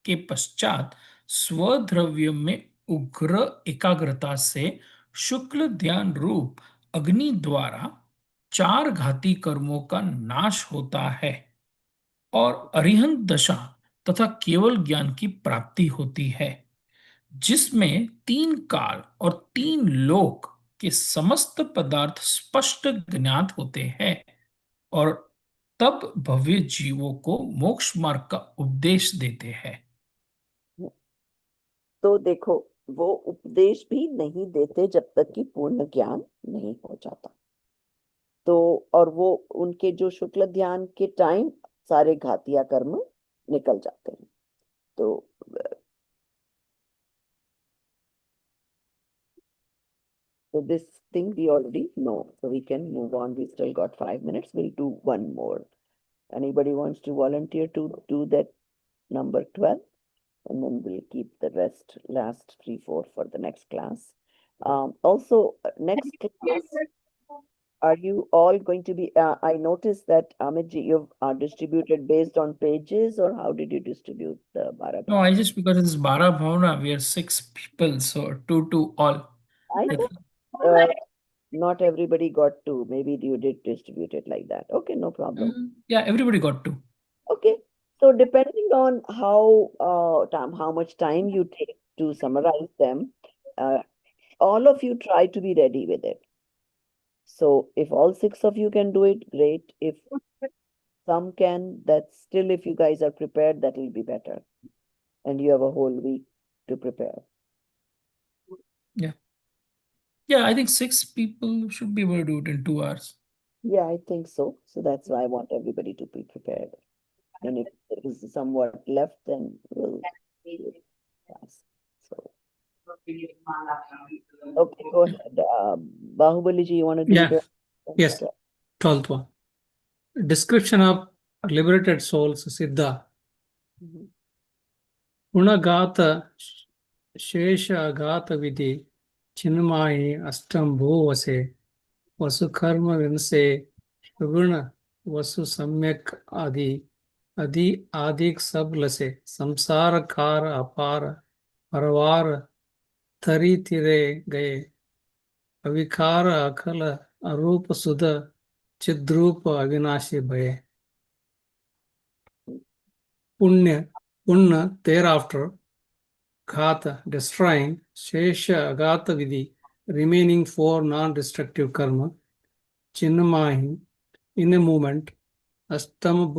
के पश्चात स्वद्रव्य में उग्र एकाग्रता से शुक्ल ध्यान रूप अग्नि द्वारा चार घाती कर्मों का नाश होता है और अरिहंत दशा तथा केवल ज्ञान की प्राप्ति होती है जिसमें तीन काल और तीन लोक के समस्त पदार्थ स्पष्ट ज्ञात होते हैं और तब भव्य जीवों को मोक्ष मार्ग का उपदेश देते हैं तो देखो, वो उपदेश भी नहीं देते जब तक कि पूर्ण ज्ञान नहीं हो जाता। तो और वो उनके जो शुक्ल ध्यान के टाइम सारे घातिया कर्म निकल जाते हैं। तो this thing we already know, so we can move on. We still got 5 minutes. We'll do one more. Anybody wants to volunteer to do that number 12? And then we'll keep the rest, last 3, 4 for the next class. Also, next class, are you all going to be, I noticed that Amitji, you've distributed based on pages, or how did you distribute the Bharat? No, I just because it's Bara Bhavna, we are 6 people, so 2 all. I know not everybody got 2. Maybe you did distribute it like that. Okay, no problem. Yeah, everybody got 2. Okay, so depending on how much time you take to summarize them, all of you try to be ready with it. So if all 6 of you can do it, great. If some can, that's still, if you guys are prepared, that will be better. And you have a whole week to prepare. Yeah, I think 6 people should be able to do it in 2 hours. Yeah, I think so. So that's why I want everybody to be prepared. And if there is somewhat left, then we'll do it fast. So, okay, go ahead. Bahubali ji, you want to do Yeah. the Yes. 12th one. Description of liberated souls, Siddha. Mhm. Punagata Shesha Gata Vidhi Chinmayi Astam Bhuvase Vasu Karma Vinse Shuguna Vasu Samyak Adi Adik Sablase Samsara Kara Apara Paravar Tari Tire Gaye Avikara Akala Arupa Sudha Chidrupa Avinashi Bhaye Punya thereafter Ghata, destroying, Shesha Agata Vidhi, remaining 4 non-destructive karma, Chinnamahi, in a moment, Astam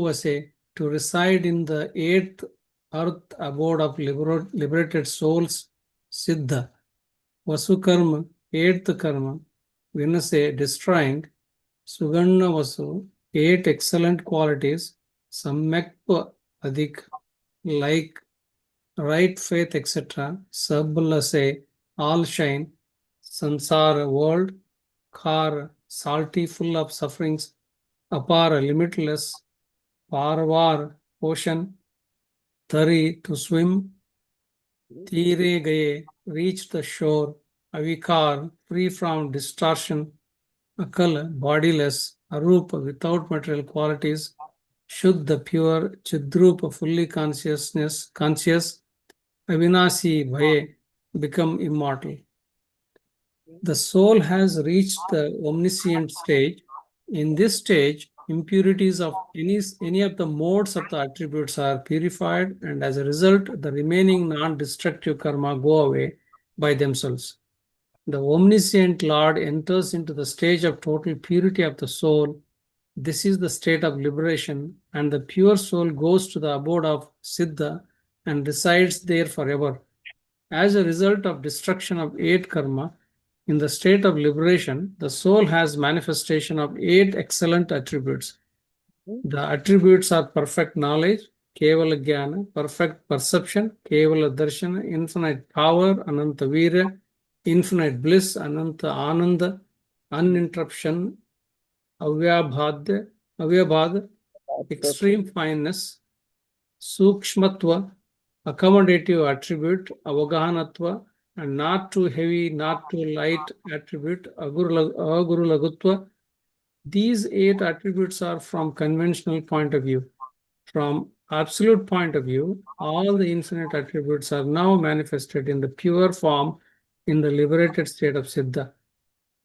Vase, to reside in the 8th earth abode of liberated souls, Siddha, Vasu Karma, 8th karma, Vinase, destroying, Sugannavasu, 8 excellent qualities, Samyakpa Adik, like right faith, etc. Sablase, all shine, Sansara, world, Kar, salty, full of sufferings, Apara, limitless, Parvar, ocean, Tari, to swim, Tire gaye, reach the shore, Avikar, free from distortion, Akal, bodiless, Arupa, without material qualities, Shuddha, pure, Chidrupa, fully conscious, Avinasi, Bhaye, become immortal. The soul has reached the omniscient stage. In this stage, impurities of any of the modes of the attributes are purified, and as a result, the remaining non-destructive karma go away by themselves. The omniscient Lord enters into the stage of total purity of the soul. This is the state of liberation, and the pure soul goes to the abode of Siddha and resides there forever. As a result of destruction of 8 karma, in the state of liberation, the soul has manifestation of 8 excellent attributes. The attributes are perfect knowledge, Kevala Jnana, perfect perception, Kevala Darshana, infinite power, Ananta Virya, infinite bliss, Ananta Ananda, uninterruption, Avyabhad, extreme fineness, Sukshmatva, accommodative attribute, Avagahanatva, and not too heavy, not too light attribute, Agurulagutva. These 8 attributes are from conventional point of view. From absolute point of view, all the infinite attributes are now manifested in the pure form in the liberated state of Siddha.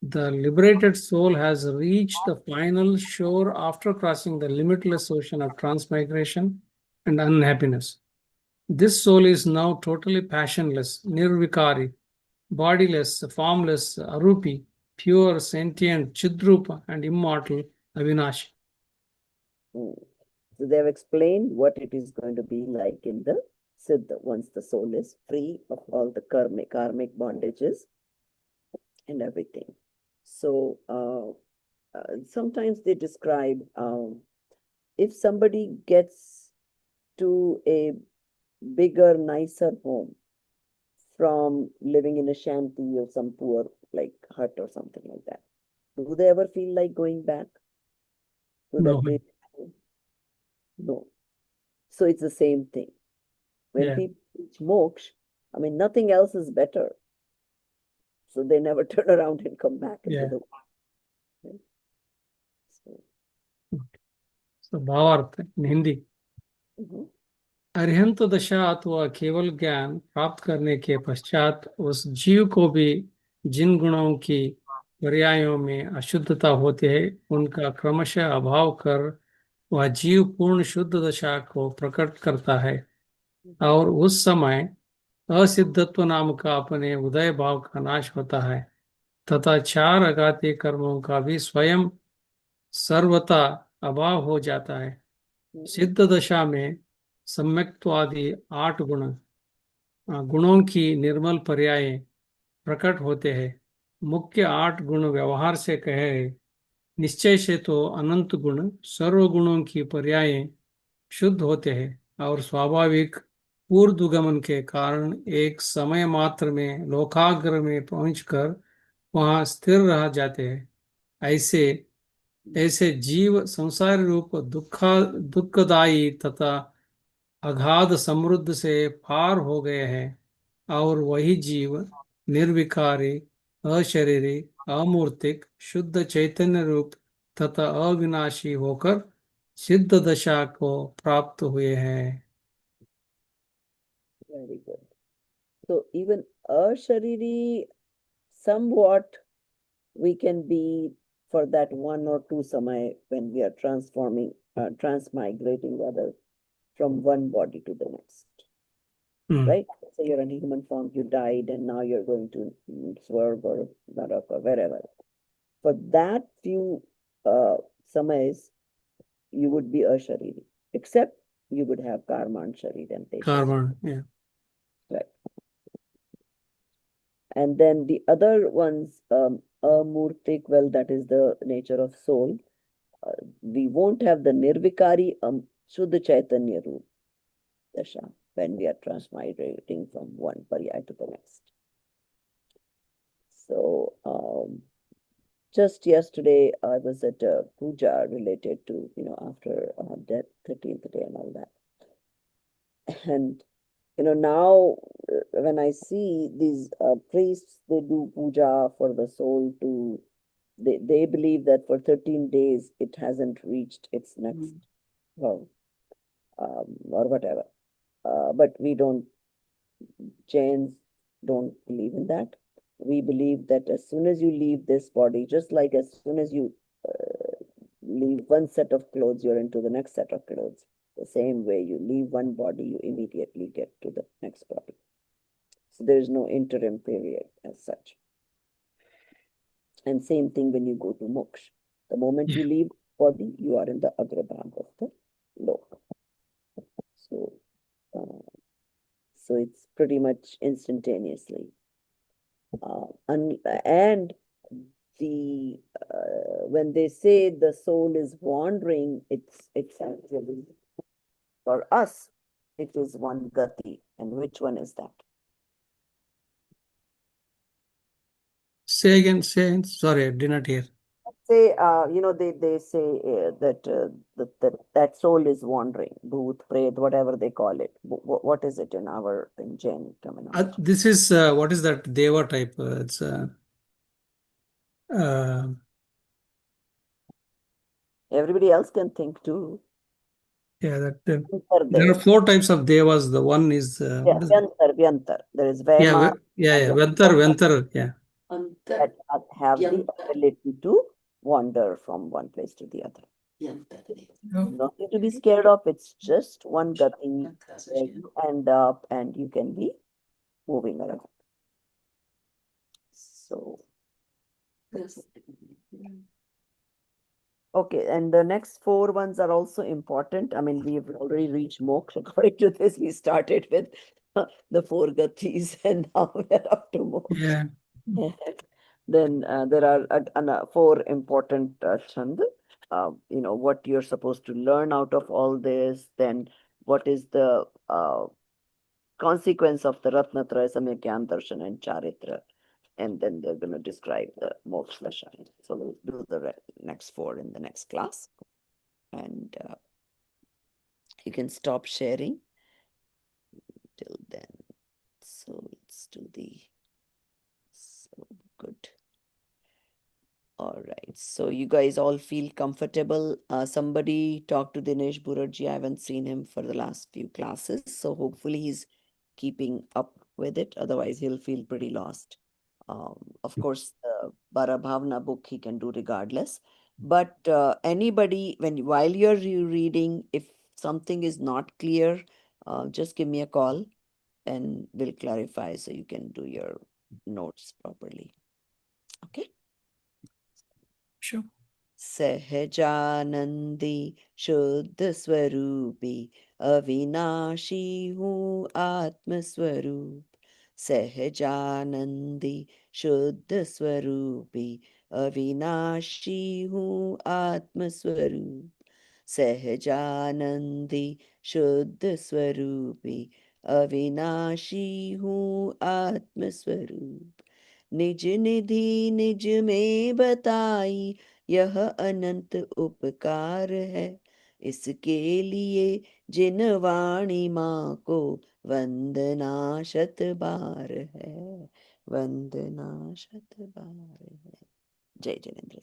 The liberated soul has reached the final shore after crossing the limitless ocean of transmigration and unhappiness. This soul is now totally passionless, nirvikari, bodiless, formless, arupi, pure, sentient, chidrupa, and immortal, avinashi. So they have explained what it is going to be like in the Siddha once the soul is free of all the karmic bondages and everything. So sometimes they describe if somebody gets to a bigger, nicer home from living in a shanty or some poor like hut or something like that, do they ever feel like going back to No. that place? No. So it's the same thing. When Yeah. people reach moksha, I mean, nothing else is better. So they never turn around and come back into Yeah. the right? So भावार्थ in Hindi. Mhm. Arihant दशा अथवा केवल ज्ञान प्राप्त करने के पश्चात उस जीव को भी जिन गुणों की पर्यायों में अशुद्धता होती है उनका क्रमशः अभाव कर वह जीव पूर्ण शुद्ध दशा को प्रकट करता है और उस समय असिद्धत्व नाम का अपने उदय भाव का नाश होता है तथा 4 अघाती कर्मों का भी स्वयं सर्वथा अभाव हो जाता है। सिद्ध दशा में सम्यक्त्वादि 8 गुणों की निर्मल पर्याय प्रकट होते हैं। मुख्य 8 गुण व्यवहार से कहे, निश्चय से तो अनंत गुण सर्व गुणों की पर्याय शुद्ध होते हैं और स्वाभाविक ऊर्ध्वगमन के कारण एक समय मात्र में लोकाग्र में पहुंचकर वहां स्थिर रह जाते हैं। ऐसे जीव संसार रूप दुखदायी तथा अगाध समृद्ध से पार हो गए हैं और वही जीव निर्विकारी, अशरीरी, अमूर्तिक, शुद्ध चैतन्य रूप तथा अविनाशी होकर सिद्ध दशा को प्राप्त हुए हैं। Very good. So even ashariri, somewhat we can be for that 1 or 2 samay when we are transmigrating rather from one body to the next. Right? So you're in human form, you died, and now you're going to Swarg or Narak or wherever. For that few samays, you would be ashariri, except you would have karma and sharir and tesha. Karma, yeah. Right. And then the other ones, amurtik, well, that is the nature of soul. We won't have the nirvikari Shuddha Chaitanya root, Dasha, when we are transmigrating from one parya to the next. So, just yesterday, I was at a puja related to, after death, 13th day and all that. And, now when I see these priests, they do puja for the soul to, they believe that for 13 days it hasn't reached its next, well, or whatever. But we don't, Jains don't believe in that. We believe that as soon as you leave this body, just like as soon as you leave one set of clothes, you're into the next set of clothes. The same way you leave one body, you immediately get to the next body. So there is no interim period as such. And same thing when you go to moksha. The moment you leave body, you are in the agrabhag of the lok. So, so it's pretty much instantaneously. And the when they say the soul is wandering, it's actually for us, it is one gati. And which one is that? Say again, sorry, I did not hear. Say, they say that soul is wandering, bhoot, pret, whatever they call it. What is it in Jain terminology? This is, what is that Deva type? It's Everybody else can think too. yeah, that there Yantar are 4 types of Devas. The one is what is Vyantar. There is Vema. Ventar, yeah. That have the ability to wander from one place to the other. Nothing to be scared of. It's just one gati where you end up and you can be moving around. So, okay, and the next 4 ones are also important. I mean, we've already reached moksha. According to this, we started with the 4 gatis and now we're up to moksha. Yeah. Then there are 4 important chand. What you're supposed to learn out of all this, then what is the consequence of the Ratnatraya, Samyagyan, Darshan, and Charitra. And then they're going to describe the moksha shine. So we'll do the next 4 in the next class. And you can stop sharing till then. So let's do so good. All right. So you guys all feel comfortable. Somebody talk to Dinesh Burarji. I haven't seen him for the last few classes. So hopefully he's keeping up with it. Otherwise, he'll feel pretty lost. Of course, the Bharabhavna book he can do regardless. But anybody, while you're reading, if something is not clear, just give me a call and we'll clarify so you can do your notes properly. Okay. Sure. सहजानंदी शुद्ध स्वरूपी अविनाशी हूँ आत्म स्वरूप सहजानंदी शुद्ध स्वरूपी अविनाशी हूँ आत्म स्वरूप सहजानंदी शुद्ध स्वरूपी अविनाशी हूँ आत्म स्वरूप निज निधि निज में बताई यह अनंत उपकार है इसके लिए जिन वाणी माँ को वंदना शत बार है वंदना शत बार है जय जयेंद्र।